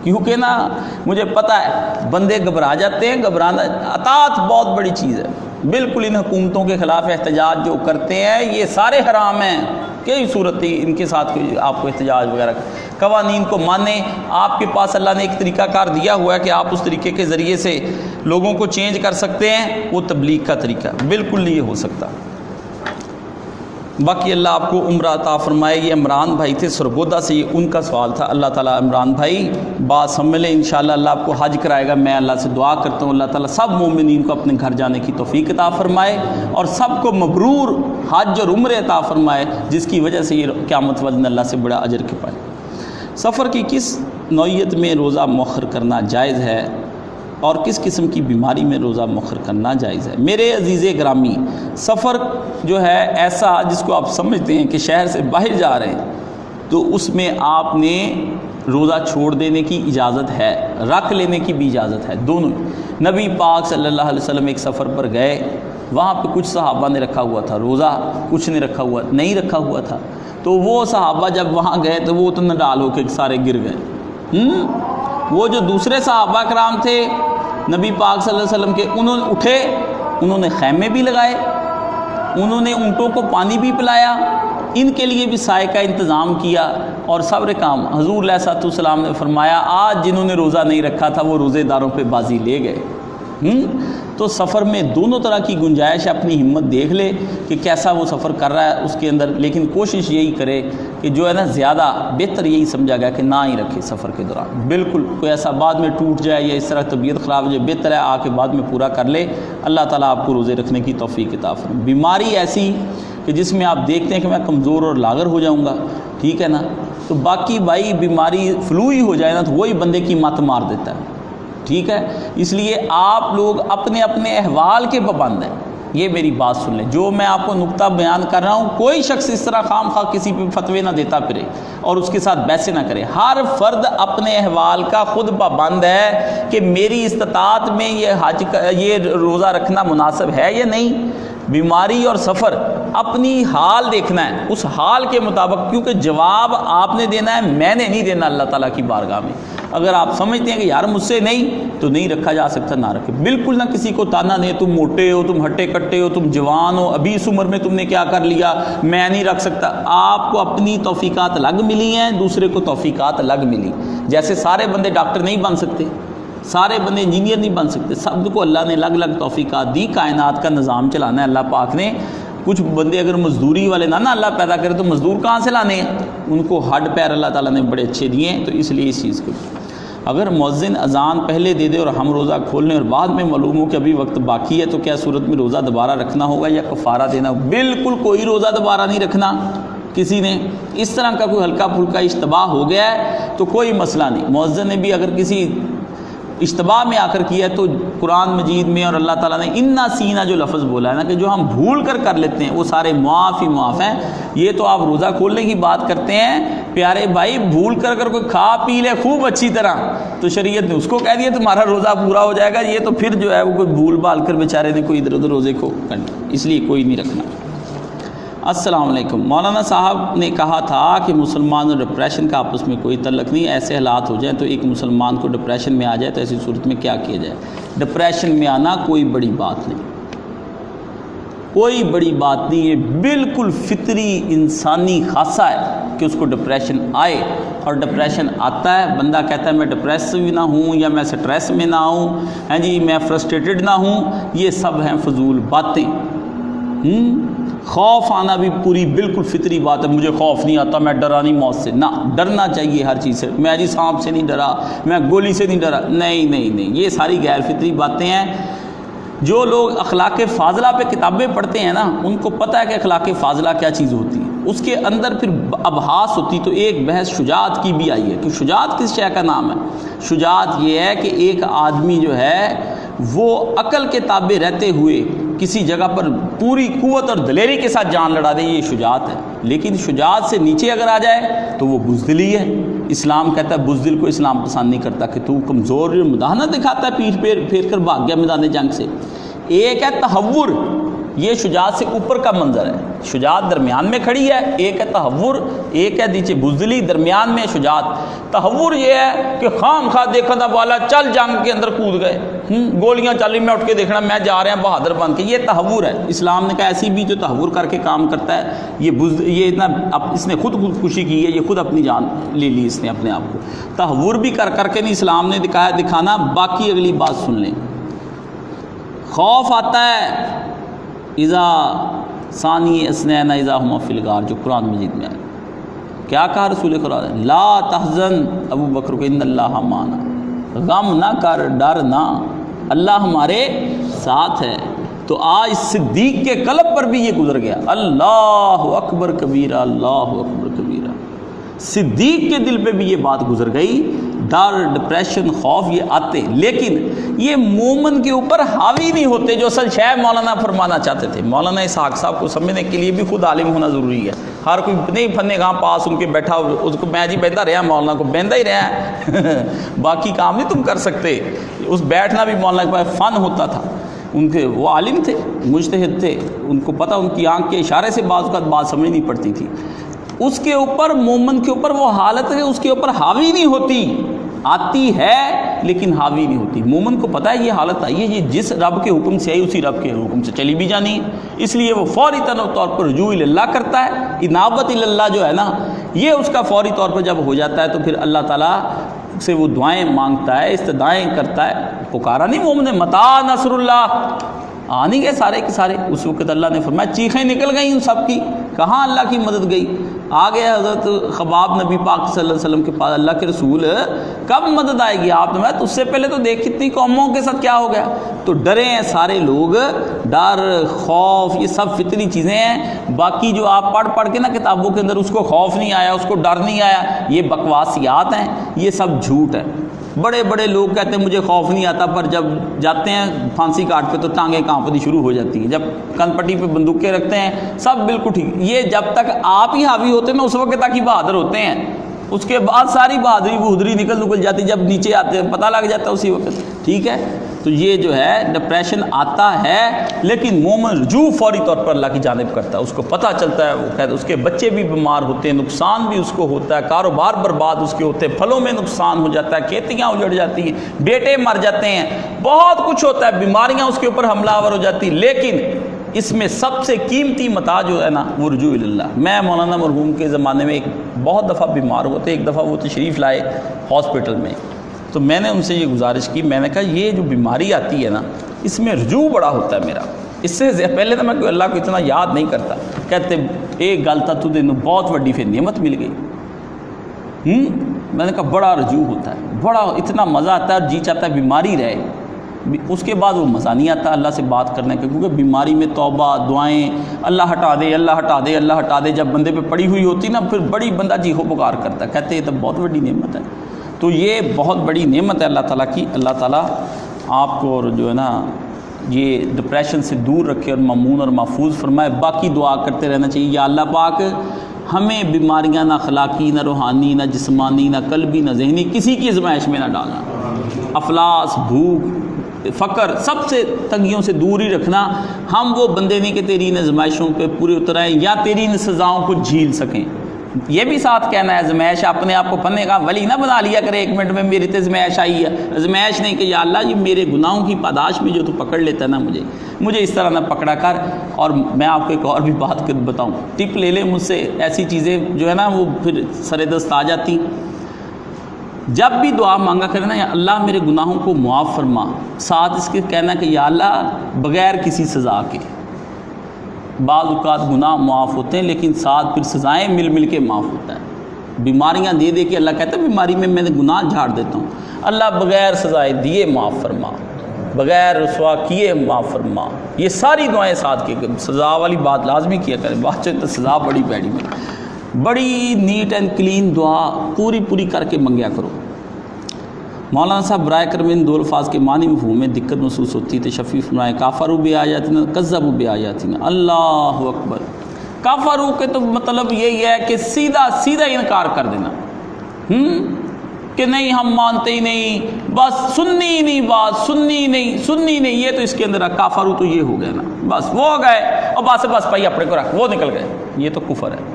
کیونکہ نا مجھے پتہ ہے بندے گھبرا جاتے ہیں، گھبرانا، اطاعت بہت بڑی چیز ہے، بالکل ان حکومتوں کے خلاف احتجاج جو کرتے ہیں یہ سارے حرام ہیں، کئی صورت ان کے ساتھ آپ کو احتجاج وغیرہ، قوانین کو مانیں۔ آپ کے پاس اللہ نے ایک طریقہ کار دیا ہوا ہے کہ آپ اس طریقے کے ذریعے سے لوگوں کو چینج کر سکتے ہیں، وہ تبلیغ کا طریقہ بالکل نہیں ہو سکتا۔ باقی اللہ آپ کو عمرہ عطا فرمائے۔ یہ عمران بھائی تھے سرگودا سے، یہ ان کا سوال تھا۔ اللہ تعالیٰ عمران بھائی بات سمجھ لیں، انشاءاللہ اللہ آپ کو حج کرائے گا۔ میں اللہ سے دعا کرتا ہوں اللہ تعالیٰ سب مومنین کو اپنے گھر جانے کی توفیق عطا فرمائے اور سب کو مبرور حج اور عمرے عطا فرمائے، جس کی وجہ سے یہ قیامت والے دن اللہ سے بڑا اجر کے پائے۔ سفر کی کس نوعیت میں روزہ مؤخر کرنا جائز ہے اور کس قسم کی بیماری میں روزہ مؤخر کرنا جائز ہے؟ میرے عزیز گرامی، سفر جو ہے ایسا جس کو آپ سمجھتے ہیں کہ شہر سے باہر جا رہے ہیں تو اس میں آپ نے روزہ چھوڑ دینے کی اجازت ہے، رکھ لینے کی بھی اجازت ہے، دونوں۔ نبی پاک صلی اللہ علیہ وسلم ایک سفر پر گئے، وہاں پہ کچھ صحابہ نے رکھا ہوا تھا روزہ، کچھ نے نہیں رکھا ہوا تھا، تو وہ صحابہ جب وہاں گئے تو وہ تو نڈال ہو کے سارے گر گئے۔ وہ جو دوسرے صحابہ کرام تھے نبی پاک صلی اللہ علیہ وسلم کے، انہوں نے اٹھے، انہوں نے خیمے بھی لگائے، انہوں نے اونٹوں کو پانی بھی پلایا، ان کے لیے بھی سائے کا انتظام کیا اور صبر کام۔ حضور علیہ الصلوۃ والسلام نے فرمایا آج جنہوں نے روزہ نہیں رکھا تھا وہ روزے داروں پہ بازی لے گئے۔ تو سفر میں دونوں طرح کی گنجائش ہے، اپنی ہمت دیکھ لے کہ کیسا وہ سفر کر رہا ہے اس کے اندر، لیکن کوشش یہی کرے کہ جو ہے نا زیادہ بہتر یہی سمجھا گیا کہ نہ ہی رکھے سفر کے دوران، بالکل کوئی ایسا بعد میں ٹوٹ جائے یا اس طرح طبیعت خراب ہو جائے، بہتر ہے آ کے بعد میں پورا کر لے۔ اللہ تعالیٰ آپ کو روزے رکھنے کی توفیق عطا فرمائے۔ بیماری ایسی کہ جس میں آپ دیکھتے ہیں کہ میں کمزور اور لاغر ہو جاؤں گا، ٹھیک ہے نا، تو باقی بھائی بیماری فلو ہی ہو جائے نا تو وہی بندے کی مت مار دیتا ہے، ٹھیک ہے۔ اس لیے آپ لوگ اپنے اپنے احوال کے پابند ہیں، یہ میری بات سن لیں۔ جو میں آپ کو نقطہ بیان کر رہا ہوں، کوئی شخص اس طرح خام خواہ کسی پہ فتوے نہ دیتا پھرے اور اس کے ساتھ بحثیں نہ کرے۔ ہر فرد اپنے احوال کا خود پابند ہے کہ میری استطاعت میں یہ روزہ رکھنا مناسب ہے یا نہیں۔ بیماری اور سفر اپنی حال دیکھنا ہے، اس حال کے مطابق، کیونکہ جواب آپ نے دینا ہے، میں نے نہیں دینا اللہ تعالیٰ کی بارگاہ میں۔ اگر آپ سمجھتے ہیں کہ یار مجھ سے نہیں تو نہیں رکھا جا سکتا، نہ رکھے، بالکل نہ کسی کو تانا دیں تم موٹے ہو، تم ہٹے کٹے ہو، تم جوان ہو، ابھی اس عمر میں تم نے کیا کر لیا، میں نہیں رکھ سکتا۔ آپ کو اپنی توفیقات الگ ملی ہیں، دوسرے کو توفیقات الگ ملی۔ جیسے سارے بندے ڈاکٹر نہیں بن سکتے، سارے بندے انجینئر نہیں بن سکتے، سب کو اللہ نے الگ الگ توفیقات دی۔ کائنات کا نظام چلانا ہے اللہ پاک نے۔ کچھ بندے اگر مزدوری والے نہ اللہ پیدا کرے تو مزدور کہاں سے لانے ہیں؟ ان کو ہڈ پیر اللہ تعالیٰ نے بڑے اچھے دیے ہیں، تو اس لیے اس چیز کو اگر مؤذن اذان پہلے دے دے اور ہم روزہ کھول لیں اور بعد میں معلوم ہو کہ ابھی وقت باقی ہے، تو کیا صورت میں روزہ دوبارہ رکھنا ہوگا یا کفارہ دینا ہوگا؟ بالکل کوئی روزہ دوبارہ نہیں رکھنا۔ کسی نے اس طرح کا کوئی ہلکا پھلکا اشتباہ ہو گیا ہے تو کوئی مسئلہ نہیں۔ مؤذن نے بھی اگر کسی اشتباہ میں آ کر کیا ہے تو قرآن مجید میں اور اللہ تعالیٰ نے انا سینا جو لفظ بولا ہے نا کہ جو ہم بھول کر لیتے ہیں وہ سارے معاف ہی معاف ہیں۔ یہ تو آپ روزہ کھولنے کی بات کرتے ہیں، پیارے بھائی بھول کر اگر کوئی کھا پی لے خوب اچھی طرح تو شریعت نے اس کو کہہ دیا تمہارا روزہ پورا ہو جائے گا۔ یہ تو پھر جو ہے وہ کوئی بھول بھال کر بیچارے نے کوئی ادھر ادھر روزے کو کرنا، اس لیے کوئی نہیں رکھنا۔ السلام علیکم، مولانا صاحب نے کہا تھا کہ مسلمان اور ڈپریشن کا آپس میں کوئی تعلق نہیں، ایسے حالات ہو جائیں تو ایک مسلمان کو ڈپریشن میں آ جائے تو ایسی صورت میں کیا کیا جائے؟ ڈپریشن میں آنا کوئی بڑی بات نہیں، کوئی بڑی بات نہیں، یہ بالکل فطری انسانی خاصہ ہے کہ اس کو ڈپریشن آئے، اور ڈپریشن آتا ہے بندہ کہتا ہے میں ڈپریسو نہ ہوں یا میں سٹریس میں نہ ہوں، ہاں جی میں فرسٹریٹڈ نہ ہوں، یہ سب ہیں فضول باتیں۔ خوف آنا بھی پوری بالکل فطری بات ہے، مجھے خوف نہیں آتا، میں ڈرا نہیں موت سے، نہ ڈرنا چاہیے ہر چیز سے، میں جی سانپ سے نہیں ڈرا، میں گولی سے نہیں ڈرا، نہیں، یہ ساری غیر فطری باتیں ہیں۔ جو لوگ اخلاق فاضلہ پہ کتابیں پڑھتے ہیں نا ان کو پتہ ہے کہ اخلاق فاضلہ کیا چیز ہوتی ہے، اس کے اندر پھر ابحاث ہوتی، تو ایک بحث شجاعت کی بھی آئی ہے کہ شجاعت کس شے کا نام ہے۔ شجاعت یہ ہے کہ ایک آدمی جو ہے وہ عقل کے تابع رہتے ہوئے کسی جگہ پر پوری قوت اور دلیری کے ساتھ جان لڑا دے، یہ شجاعت ہے۔ لیکن شجاعت سے نیچے اگر آ جائے تو وہ بزدلی ہے۔ اسلام کہتا ہے بزدل کو اسلام پسند نہیں کرتا کہ تو کمزور اور مداحنت دکھاتا ہے، پیٹھ پھیر کر بھاگ گیا میدان جنگ سے۔ ایک ہے تہور، یہ شجاعت سے اوپر کا منظر ہے، شجاعت درمیان میں کھڑی ہے، ایک ہے تہور، ایک ہے نیچے بزدلی، درمیان میں شجاعت۔ تہور یہ ہے کہ خام خواہ دیکھا تھا والا چل جنگ کے اندر کود گئے، گولیاں چل رہی میں اٹھ کے دیکھنا میں جا رہے ہیں بہادر بن کے، یہ تہور ہے۔ اسلام نے کہا ایسی بھی جو تہور کر کے کام کرتا ہے یہ اتنا اس نے خود خودکشی کی ہے، یہ خود اپنی جان لے لی اس نے اپنے آپ کو۔ تہور بھی کر کے نہیں اسلام نے دکھانا۔ باقی اگلی بات سن لیں، خوف آتا ہے اذا ثانی اثنین اذا ہما فی الغار، جو قرآن مجید میں آیا۔ کیا کہا رسول خدا نے؟ لا تحزن ابو بکر کو ان اللہ معنا، غم نہ کر، ڈر نہ، اللہ ہمارے ساتھ ہے۔ تو آج صدیق کے قلب پر بھی یہ گزر گیا، اللہ اکبر کبیرہ، اللہ اکبر کبیرہ۔ صدیق کے دل پہ بھی یہ بات گزر گئی، ڈر، ڈپریشن، خوف یہ آتے، لیکن یہ مومن کے اوپر حاوی نہیں ہوتے، جو اصل شے مولانا فرمانا چاہتے تھے۔ مولانا اسحاق صاحب کو سمجھنے کے لیے بھی خود عالم ہونا ضروری ہے۔ ہر کوئی نہیں پھنے گاں پاس ان کے بیٹھا اس کو میں جی بہتا رہا، مولانا کو بہتا ہی رہا ہے باقی کام نہیں تم کر سکتے۔ اس بیٹھنا بھی مولانا کے پاس فن ہوتا تھا، ان کے وہ عالم تھے، مجتہد تھے، ان کو پتہ، ان کی آنکھ کے اشارے سے بعض اوقات بات سمجھ نہیں پڑتی تھی۔ اس کے اوپر، مومن کے اوپر وہ حالت ہے، اس کے اوپر حاوی نہیں ہوتی، آتی ہے لیکن حاوی نہیں ہوتی۔ مومن کو پتہ ہے یہ حالت آئی ہے، یہ جس رب کے حکم سے آئی اسی رب کے حکم سے چلی بھی جانی ہے، اس لیے وہ فوری طور پر رجوع اللہ کرتا ہے۔ انابت اللہ جو ہے نا، یہ اس کا فوری طور پر جب ہو جاتا ہے تو پھر اللہ تعالیٰ سے وہ دعائیں مانگتا ہے، استدعائیں کرتا ہے۔ پکارا نہیں مومن نے، متا نصر اللہ، آ نہیں گئے سارے کے سارے۔ اس وقت اللہ نے فرمایا چیخیں نکل گئیں ان سب کی، کہاں اللہ کی مدد گئی؟ آگے حضرت خباب نبی پاک صلی اللہ علیہ وسلم کے پاس، اللہ کے رسول کب مدد آئے گی؟ آپ نے فرمایا اس سے پہلے تو دیکھ کتنی قوموں کے ساتھ کیا ہو گیا۔ تو ڈرے ہیں سارے لوگ، ڈر، خوف، یہ سب فطری چیزیں ہیں۔ باقی جو آپ پڑھ کے نا کتابوں کے اندر اس کو خوف نہیں آیا، اس کو ڈر نہیں آیا، یہ بکواسیات ہیں، یہ سب جھوٹ ہے۔ بڑے بڑے لوگ کہتے ہیں مجھے خوف نہیں آتا، پر جب جاتے ہیں پھانسی کاٹ پہ تو ٹانگیں کانپنی شروع ہو جاتی ہیں، جب کن پٹی پہ بندوقیں رکھتے ہیں سب بالکل ٹھیک۔ یہ جب تک آپ ہی حاوی ہوتے ہیں نا اس وقت تک ہی بہادر ہوتے ہیں، اس کے بعد ساری بہادری بہدری نکل جاتی، جب نیچے آتے ہیں پتہ لگ جاتا ہے اسی وقت، ٹھیک ہے۔ تو یہ جو ہے ڈپریشن آتا ہے، لیکن مومن رجوع فوری طور پر اللہ کی جانب کرتا ہے، اس کو پتہ چلتا ہے، وہ کہتے اس کے بچے بھی بیمار ہوتے ہیں، نقصان بھی اس کو ہوتا ہے، کاروبار برباد اس کے ہوتے ہیں، پھلوں میں نقصان ہو جاتا ہے، کھیتیاں اجڑ جاتی ہیں، بیٹے مر جاتے ہیں، بہت کچھ ہوتا ہے، بیماریاں اس کے اوپر حملہ آور ہو جاتی ہیں، لیکن اس میں سب سے قیمتی متاع جو ہے نا وہ رجوع اللہ۔ میں مولانا مرحوم کے زمانے میں ایک بہت دفعہ بیمار ہوئے تھے، ایک دفعہ وہ تشریف لائے ہاسپٹل میں، تو میں نے ان سے یہ گزارش کی، میں نے کہا یہ جو بیماری آتی ہے نا اس میں رجوع بڑا ہوتا ہے میرا، اس سے پہلے تو میں کوئی اللہ کو اتنا یاد نہیں کرتا۔ کہتے ایک گل تھا تجھے بہت وڈی پھر نعمت مل گئی۔ میں نے کہا بڑا رجوع ہوتا ہے، بڑا اتنا مزہ آتا ہے اور جی چاہتا ہے بیماری رہے۔ اس کے بعد وہ مزہ نہیں آتا اللہ سے بات کرنے کا، کیونکہ بیماری میں توبہ، دعائیں، اللہ ہٹا دے، اللہ ہٹا دے، اللہ ہٹا دے، جب بندے پہ پڑی ہوئی ہوتی نا پھر بڑی بندہ چیخو پکار کرتا ہے، کہتے یہ تو بہت بڑی نعمت ہے۔ تو یہ بہت بڑی نعمت ہے اللہ تعالیٰ کی۔ اللہ تعالیٰ آپ کو اور جو ہے نا یہ ڈپریشن سے دور رکھے اور مامون اور محفوظ فرمائے۔ باقی دعا کرتے رہنا چاہیے، یا اللہ پاک ہمیں بیماریاں نہ اخلاقی، نہ روحانی، نہ جسمانی، نہ قلبی، نہ ذہنی کسی کی آزمائش میں نہ ڈالنا۔ افلاس، بھوک، فقر، سب سے تنگیوں سے دور ہی رکھنا۔ ہم وہ بندے نہیں کہ تیری ان آزمائشوں پہ پورے اتر آئیں یا تیری ان سزاؤں کو جھیل سکیں۔ یہ بھی ساتھ کہنا ہے آزمائش اپنے آپ کو پنے کا ولی نہ بنا لیا کرے ایک منٹ میں میری تے آزمائش آئی ہے، آزمائش نہیں کہ یا اللہ یہ میرے گناہوں کی پاداش میں جو تو پکڑ لیتا ہے نا مجھے اس طرح نہ پکڑا کر۔ اور میں آپ کو ایک اور بھی بات بتاؤں، ٹپ لے لیں مجھ سے، ایسی چیزیں جو ہے نا وہ پھر سر دست آ جاتی۔ جب بھی دعا مانگا کرے نا یا اللہ میرے گناہوں کو معاف فرما، ساتھ اس کے کہنا کہ یا اللہ بغیر کسی سزا کے۔ بعض اوقات گناہ معاف ہوتے ہیں لیکن ساتھ پھر سزائیں مل کے معاف ہوتا ہے۔ بیماریاں دے کے اللہ کہتا ہے بیماری میں نے گناہ جھاڑ دیتا ہوں، اللہ بغیر سزائے دیے معاف فرما، بغیر رسوا کیے معاف فرما۔ یہ ساری دعائیں ساتھ کی، سزا والی بات لازمی کیا کریں، بات چاہے تو سزا بڑی بیڑی میں، بڑی نیٹ اینڈ کلین دعا پوری کر کے منگیا کرو۔ مولانا صاحب برائے کرم ان دو الفاظ کے معنی مفہوم میں دقت محسوس ہوتی ہے، تشفیف فرمائیں۔ کافروا بآیاتنا کذبوا بآیاتنا، اللہ اکبر۔ کافروا کے تو مطلب یہی ہے کہ سیدھا انکار کر دینا، کہ نہیں ہم مانتے ہی نہیں، بس سننی ہی نہیں، بات سننی نہیں، یہ تو اس کے اندر کافروا تو یہ ہو گیا نا، بس وہ ہو گئے اور بس بھائی اپنے کو رکھ، وہ نکل گئے، یہ تو کفر ہے۔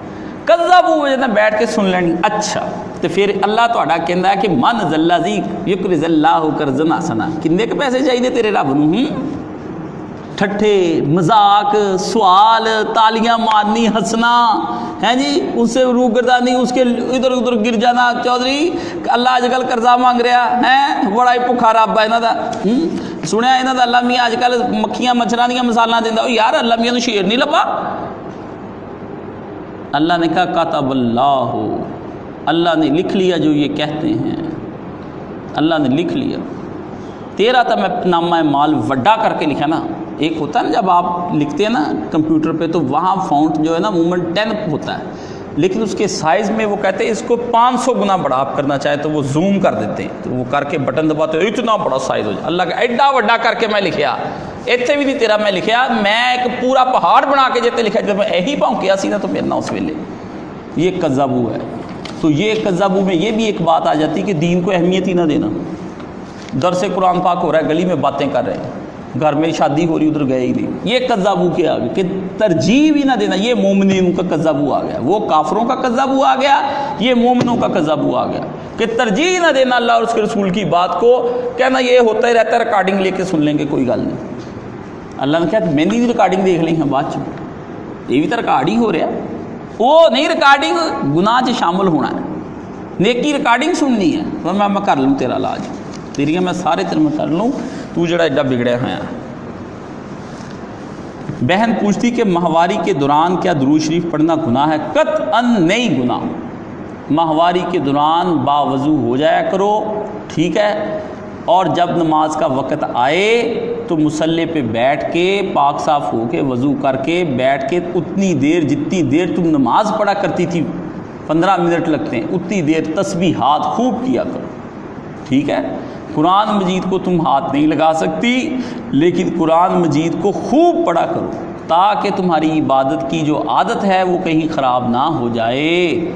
کذبوا وجہ نہ بیٹھ کے سن لینی، اچھا تو پھر اللہ تہاڈا کہندا ہے کہ من ذلذی یقرض اللہ قرضا حسنا، کنے کے پیسے چاہیے تیرے رب نوں؟ ٹھٹھے، مذاق، سوال، تالیاں مارنی، ہنسنا ہے جی، اس سے روح گردانی، اس کے ادھر گر جانا، چودھری اللہ اج کل قرضہ مانگ رہا ہے، بڑا ہی بھکھا رب ہے انہاں دا۔ سنیا انہاں دا اللہ میاں اج کل مکھیاں مچھراں دیاں مثالاں دیندا، او یار اللہ میاں نوں شیر نہیں لبا، اللہ نے کہا کتب اللہ، اللہ نے لکھ لیا جو یہ کہتے ہیں، اللہ نے لکھ لیا۔ تیرا تو میں نامہ مال وڈا کر کے لکھا نا، ایک ہوتا ہے نا جب آپ لکھتے ہیں نا کمپیوٹر پہ تو وہاں فونٹ جو ہے نا عموماً 10 ہوتا ہے، لیکن اس کے سائز میں وہ کہتے ہیں اس کو 500 گنا بڑا آپ کرنا چاہے تو وہ زوم کر دیتے ہیں، تو وہ کر کے بٹن دباتے ہیں اتنا بڑا سائز ہو جائے۔ اللہ کا ایڈا وڈا کر کے میں لکھیا، اتنے بھی نہیں تیرا میں لکھیا، میں ایک پورا پہاڑ بنا کے جتے لکھا، جب میں یہی پاؤں کیا سی نا تو میرا اس ویلے یہ کذابو ہے۔ تو یہ کذابو میں یہ بھی ایک بات آ جاتی کہ دین کو اہمیت ہی نہ دینا۔ درس قرآن پاک ہو رہا ہے، گلی میں باتیں کر رہے ہیں، گھر میں شادی ہو رہی ادھر گئے ہی نہیں، یہ کذابو کے آگے کہ ترجیح ہی نہ دینا، یہ مومنین کا کذابو آ گیا، وہ کافروں کا کذابو آ گیا، یہ مومنوں کا کذابو آ گیا کہ ترجیح نہ دینا اللہ اور اس کے رسول کی بات کو، کہنا یہ ہوتا ہی رہتا ہے، ریکارڈنگ لے کے سن لیں گے کوئی گل نہیں۔ اللہ نے کہا مہندی کی ریکارڈنگ دیکھ لیں ہم بعد چ، یہ بھی تو ریکارڈ ہی ہو رہا، وہ نہیں ریکارڈنگ گناہ چ شامل ہونا ہے، نیکی ریکارڈنگ سننی ہے، میں کر لوں تیرا علاج، تیریاں میں سارے تیرے میں کر لوں، تو جڑا ایڈا بگڑیا ہوا ہے۔ بہن پوچھتی کہ ماہواری کے دوران کیا درود شریف پڑھنا گناہ ہے؟ قطعاً نہیں گناہ، ماہواری کے دوران باوضو ہو جایا کرو، ٹھیک ہے، اور جب نماز کا وقت آئے تو مصلی پہ بیٹھ کے پاک صاف ہو کے وضو کر کے بیٹھ کے اتنی دیر جتنی دیر تم نماز پڑھا کرتی تھی، 15 منٹ لگتے ہیں، اتنی دیر تسبیحات خوب کیا کرو، ٹھیک ہے۔ قرآن مجید کو تم ہاتھ نہیں لگا سکتی، لیکن قرآن مجید کو خوب پڑھا کرو تاکہ تمہاری عبادت کی جو عادت ہے وہ کہیں خراب نہ ہو جائے۔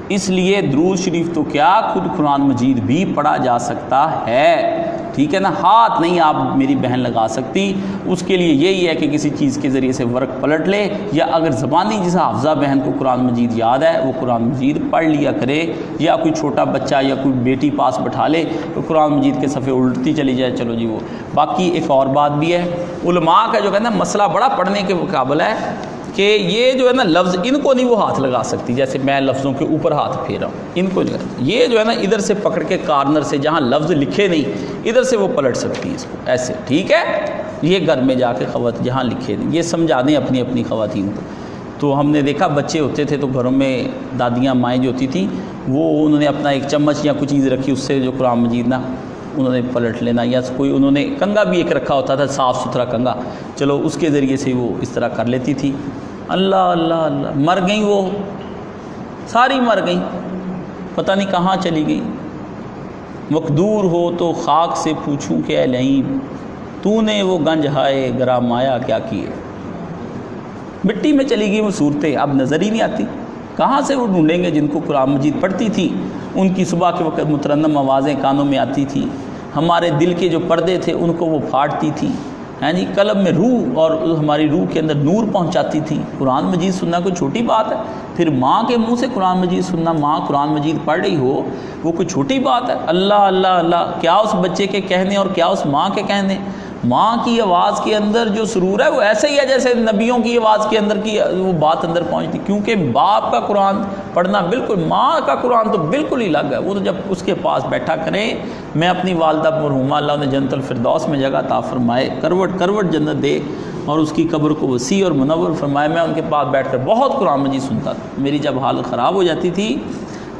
اس لیے درود شریف تو کیا خود قرآن مجید بھی پڑھا جا سکتا ہے، ٹھیک ہے نا، ہاتھ نہیں آپ میری بہن لگا سکتی، اس کے لیے یہی ہے کہ کسی چیز کے ذریعے سے ورق پلٹ لے، یا اگر زبانی جس حافظہ بہن کو قرآن مجید یاد ہے وہ قرآن مجید پڑھ لیا کرے، یا کوئی چھوٹا بچہ یا کوئی بیٹی پاس بٹھا لے تو قرآن مجید کے صفحے الٹتی چلی جائے، چلو جی وہ۔ باقی ایک اور بات بھی ہے، علماء کا جو ہے نا مسئلہ بڑا پڑھنے کے قابل ہے کہ یہ جو ہے نا لفظ ان کو نہیں وہ ہاتھ لگا سکتی، جیسے میں لفظوں کے اوپر ہاتھ پھیرا ہوں، ان کو یہ جو ہے نا ادھر سے پکڑ کے کارنر سے جہاں لفظ لکھے نہیں ادھر سے وہ پلٹ سکتی ہے اس کو ایسے، ٹھیک ہے، یہ گھر میں جا کے خواتین جہاں لکھے نہیں، یہ سمجھا دیں اپنی اپنی خواتین کو۔ تو ہم نے دیکھا بچے ہوتے تھے تو گھروں میں دادیاں مائیں جو ہوتی تھیں وہ انہوں نے اپنا ایک چمچ یا کوئی چیز رکھی، اس سے جو قرآن مجید نا انہوں نے پلٹ لینا، یا کوئی انہوں نے کنگا بھی ایک رکھا ہوتا تھا صاف ستھرا کنگا، چلو اس کے ذریعے سے وہ اس طرح کر لیتی تھی۔ اللہ اللہ اللہ، مر گئیں وہ ساری مر گئیں، پتہ نہیں کہاں چلی گئی۔ مقدور ہو تو خاک سے پوچھوں کہ اے لئیم تو نے وہ گنج ہائے گرا مایا کیا کیے، مٹی میں چلی گئی وہ صورتیں، اب نظر ہی نہیں آتی، کہاں سے وہ ڈھونڈیں گے جن کو قرآن مجید پڑھتی تھی، ان کی صبح کے وقت مترنم آوازیں کانوں میں آتی تھیں، ہمارے دل کے جو پردے تھے ان کو وہ پھاڑتی تھیں، ہیں جی، قلب میں روح اور ہماری روح کے اندر نور پہنچاتی تھی۔ قرآن مجید سننا کوئی چھوٹی بات ہے؟ پھر ماں کے منہ سے قرآن مجید سننا، ماں قرآن مجید پڑھ رہی ہو، وہ کوئی چھوٹی بات ہے؟ اللہ اللہ اللہ، کیا اس بچے کے کہنے اور کیا اس ماں کے کہنے، ماں کی آواز کے اندر جو سرور ہے وہ ایسے ہی ہے جیسے نبیوں کی آواز کے اندر کی وہ بات اندر پہنچتی، کیونکہ باپ کا قرآن پڑھنا بالکل، ماں کا قرآن تو بالکل ہی الگ ہے، وہ تو جب اس کے پاس بیٹھا کریں۔ میں اپنی والدہ مرحومہ اللہ نے جنت الفردوس میں جگہ عطا فرمائے، کروٹ کروٹ جنت دے اور اس کی قبر کو وسیع اور منور فرمائے، میں ان کے پاس بیٹھ کر بہت قرآن مجید سنتا تھا۔ میری جب حالت خراب ہو جاتی تھی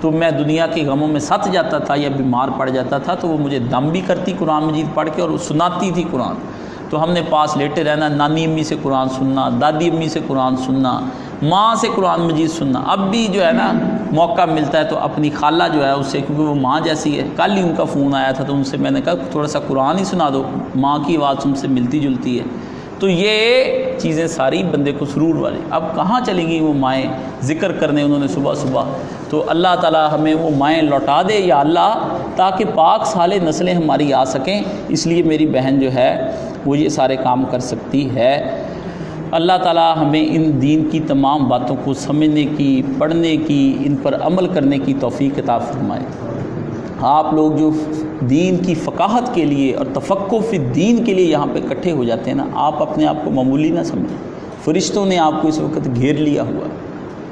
تو میں دنیا کے غموں میں ست جاتا تھا یا بیمار پڑ جاتا تھا تو وہ مجھے دم بھی کرتی قرآن مجید پڑھ کے اور سناتی تھی قرآن، تو ہم نے پاس لیٹے رہنا، نانی امی سے قرآن سننا، دادی امی سے قرآن سننا، ماں سے قرآن مجید سننا۔ اب بھی جو ہے نا موقع ملتا ہے تو اپنی خالہ جو ہے اس سے، کیونکہ وہ ماں جیسی ہے، کل ہی ان کا فون آیا تھا تو ان سے میں نے کہا تھوڑا سا قرآن ہی سنا دو، ماں کی آواز تم سے ملتی جلتی ہے۔ تو یہ چیزیں ساری بندے کو سرور والی، اب کہاں چلی گئی وہ مائیں ذکر کرنے انہوں نے صبح صبح، تو اللہ تعالی ہمیں وہ مائیں لوٹا دے یا اللہ، تاکہ پاک صالح نسلیں ہماری آ سکیں۔ اس لیے میری بہن جو ہے وہ یہ سارے کام کر سکتی ہے۔ اللہ تعالی ہمیں ان دین کی تمام باتوں کو سمجھنے کی، پڑھنے کی، ان پر عمل کرنے کی توفیق عطا فرمائے۔ آپ لوگ جو دین کی فقاہت کے لیے اور تفقہ فی الدین کے لیے یہاں پہ اکٹھے ہو جاتے ہیں نا، آپ اپنے آپ کو معمولی نہ سمجھیں، فرشتوں نے آپ کو اس وقت گھیر لیا ہوا ہے،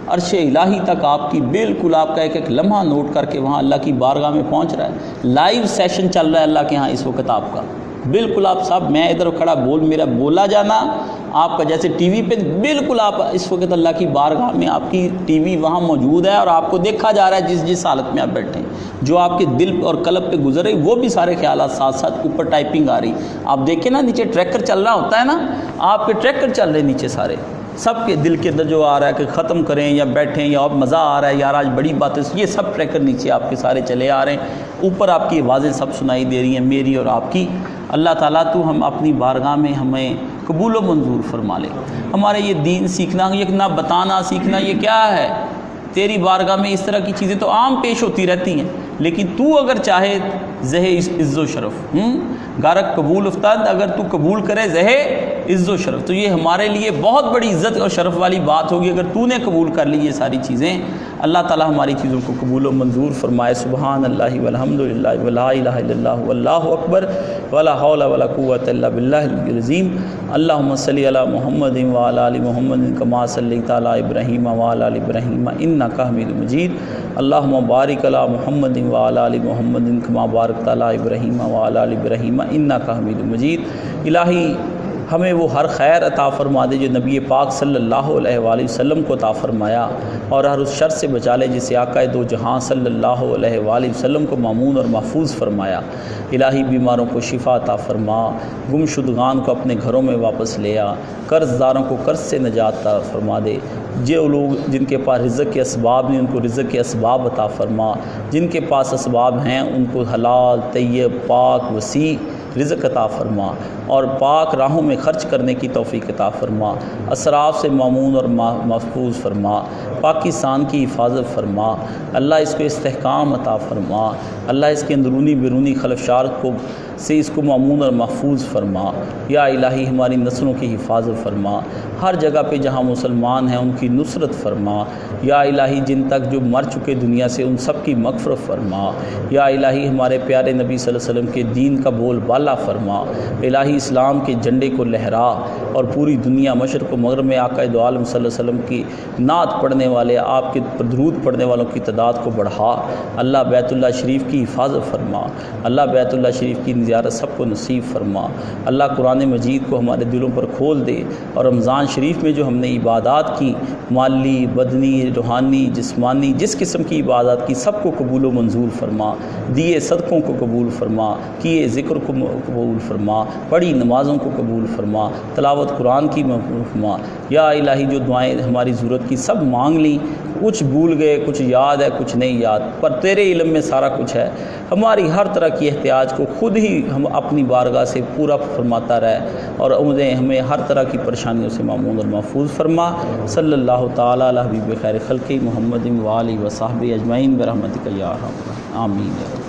عرش الہی تک آپ کی بالکل آپ کا ایک ایک لمحہ نوٹ کر کے وہاں اللہ کی بارگاہ میں پہنچ رہا ہے، لائیو سیشن چل رہا ہے اللہ کے ہاں اس وقت آپ کا، بالکل آپ صاحب، میں ادھر کھڑا میرا بولا جانا آپ کا جیسے ٹی وی پہ بالکل آپ اس وقت اللہ کی بارگاہ میں آپ کی ٹی وی وہاں موجود ہے اور آپ کو دیکھا جا رہا ہے جس حالت میں آپ بیٹھے ہیں، جو آپ کے دل اور قلب پہ گزر رہی وہ بھی سارے خیالات ساتھ ساتھ اوپر ٹائپنگ آ رہی. آپ دیکھیں نا نیچے ٹریکر چل رہا ہوتا ہے نا، آپ کے ٹریکر چل رہے نیچے سارے، سب کے دل کے اندر جو آ رہا ہے کہ ختم کریں یا بیٹھیں یا اور مزہ آ رہا ہے یار آج بڑی بات ہے، یہ سب ٹریکر نیچے آپ کے سارے چلے آ رہے ہیں، اوپر آپ کی آوازیں سب سنائی دے رہی ہیں میری اور آپ کی. اللہ تعالیٰ تو ہم اپنی بارگاہ میں ہمیں قبول و منظور فرما لے. ہمارے یہ دین سیکھنا، یہ نہ بتانا سیکھنا، یہ کیا ہے؟ تیری بارگاہ میں اس طرح کی چیزیں تو عام پیش ہوتی رہتی ہیں، لیکن تو اگر چاہے زہ عز و شرف گارک قبول افتاد، اگر تو قبول کرے زہ عز و شرف، تو یہ ہمارے لیے بہت بڑی عزت اور شرف والی بات ہوگی اگر تو نے قبول کر لی یہ ساری چیزیں. اللہ تعالی ہماری چیزوں کو قبول و منظور فرمائے. سبحان اللہ والحمد للہ ولا الہ الا اللہ واللہ اکبر ولا حول ولا قوۃ الا باللہ العلی العظیم. اللہم صلی علی محمد وعلی آل محمد کما صلیت علی ابراہیم وعلی آل ابراہیم انک حمید مجید. اللہم بارک علی محمد وعلی آل محمد کما بارکت علی ابراہیم وعلی آل ابراہیم انک حمید مجید. الہی ہمیں وہ ہر خیر عطا فرما دے جو نبی پاک صلی اللہ علیہ وآلہ وسلم کو عطا فرمایا، اور ہر اس شر سے بچا لے جسے آقا دو جہاں صلی اللہ علیہ وآلہ وسلم کو مامون اور محفوظ فرمایا. الہی بیماروں کو شفا عطا فرما، گم شدگان کو اپنے گھروں میں واپس لے آ، قرض داروں کو قرض سے نجات عطا فرما دے. جو لوگ جن کے پاس رزق کے اسباب نہیں ان کو رزق کے اسباب عطا فرما، جن کے پاس اسباب ہیں ان کو حلال طیب پاک وسیع رزق عطا فرما، اور پاک راہوں میں خرچ کرنے کی توفیق عطا فرما. اسراف سے مامون اور محفوظ فرما، پاکستان کی حفاظت فرما. اللہ اس کو استحکام عطا فرما، اللہ اس کے اندرونی بیرونی خلفشار کو سے اس کو مامون اور محفوظ فرما. یا الہی ہماری نسلوں کی حفاظت فرما، ہر جگہ پہ جہاں مسلمان ہیں ان کی نصرت فرما. یا الہی جن تک جو مر چکے دنیا سے ان سب کی مغفرت فرما. یا الہی ہمارے پیارے نبی صلی اللہ علیہ وسلم کے دین کا بول بالا فرما. الہی اسلام کے جھنڈے کو لہرا اور پوری دنیا مشرق و مغرب میں آقا دو عالم صلی اللہ علیہ وسلم کی نعت پڑھنے والے، آپ کے درود پڑھنے والوں کی تعداد کو بڑھا. اللہ بیت اللہ شریف کی حفاظت فرما، اللہ بیت اللہ شریف کی زیارت سب کو نصیب فرما. اللہ قرآن مجید کو ہمارے دلوں پر کھول دے، اور رمضان شریف میں جو ہم نے عبادات کی، مالی بدنی روحانی جسمانی جس قسم کی عبادات کی، سب کو قبول و منظور فرما. دیے صدقوں کو قبول فرما، کیے ذکر کو قبول فرما، پڑھی نمازوں کو قبول فرما، تلاوت قرآن کی قبول فرما. یا الہی جو دعائیں ہماری ضرورت کی سب مانگ لیں، کچھ بھول گئے، کچھ یاد ہے، کچھ نہیں یاد، پر تیرے علم میں سارا کچھ ہے. ہماری ہر طرح کی احتیاج کو خود ہی ہم اپنی بارگاہ سے پورا فرماتا رہے، اور ہمیں ہر طرح کی پریشانیوں سے مامون اور محفوظ فرما. صلی اللہ تعالیٰ علی حبیب خیر خلق محمد وآلہ وصحبہ اجمعین برحمتک یا ارحم الراحمین. آمین.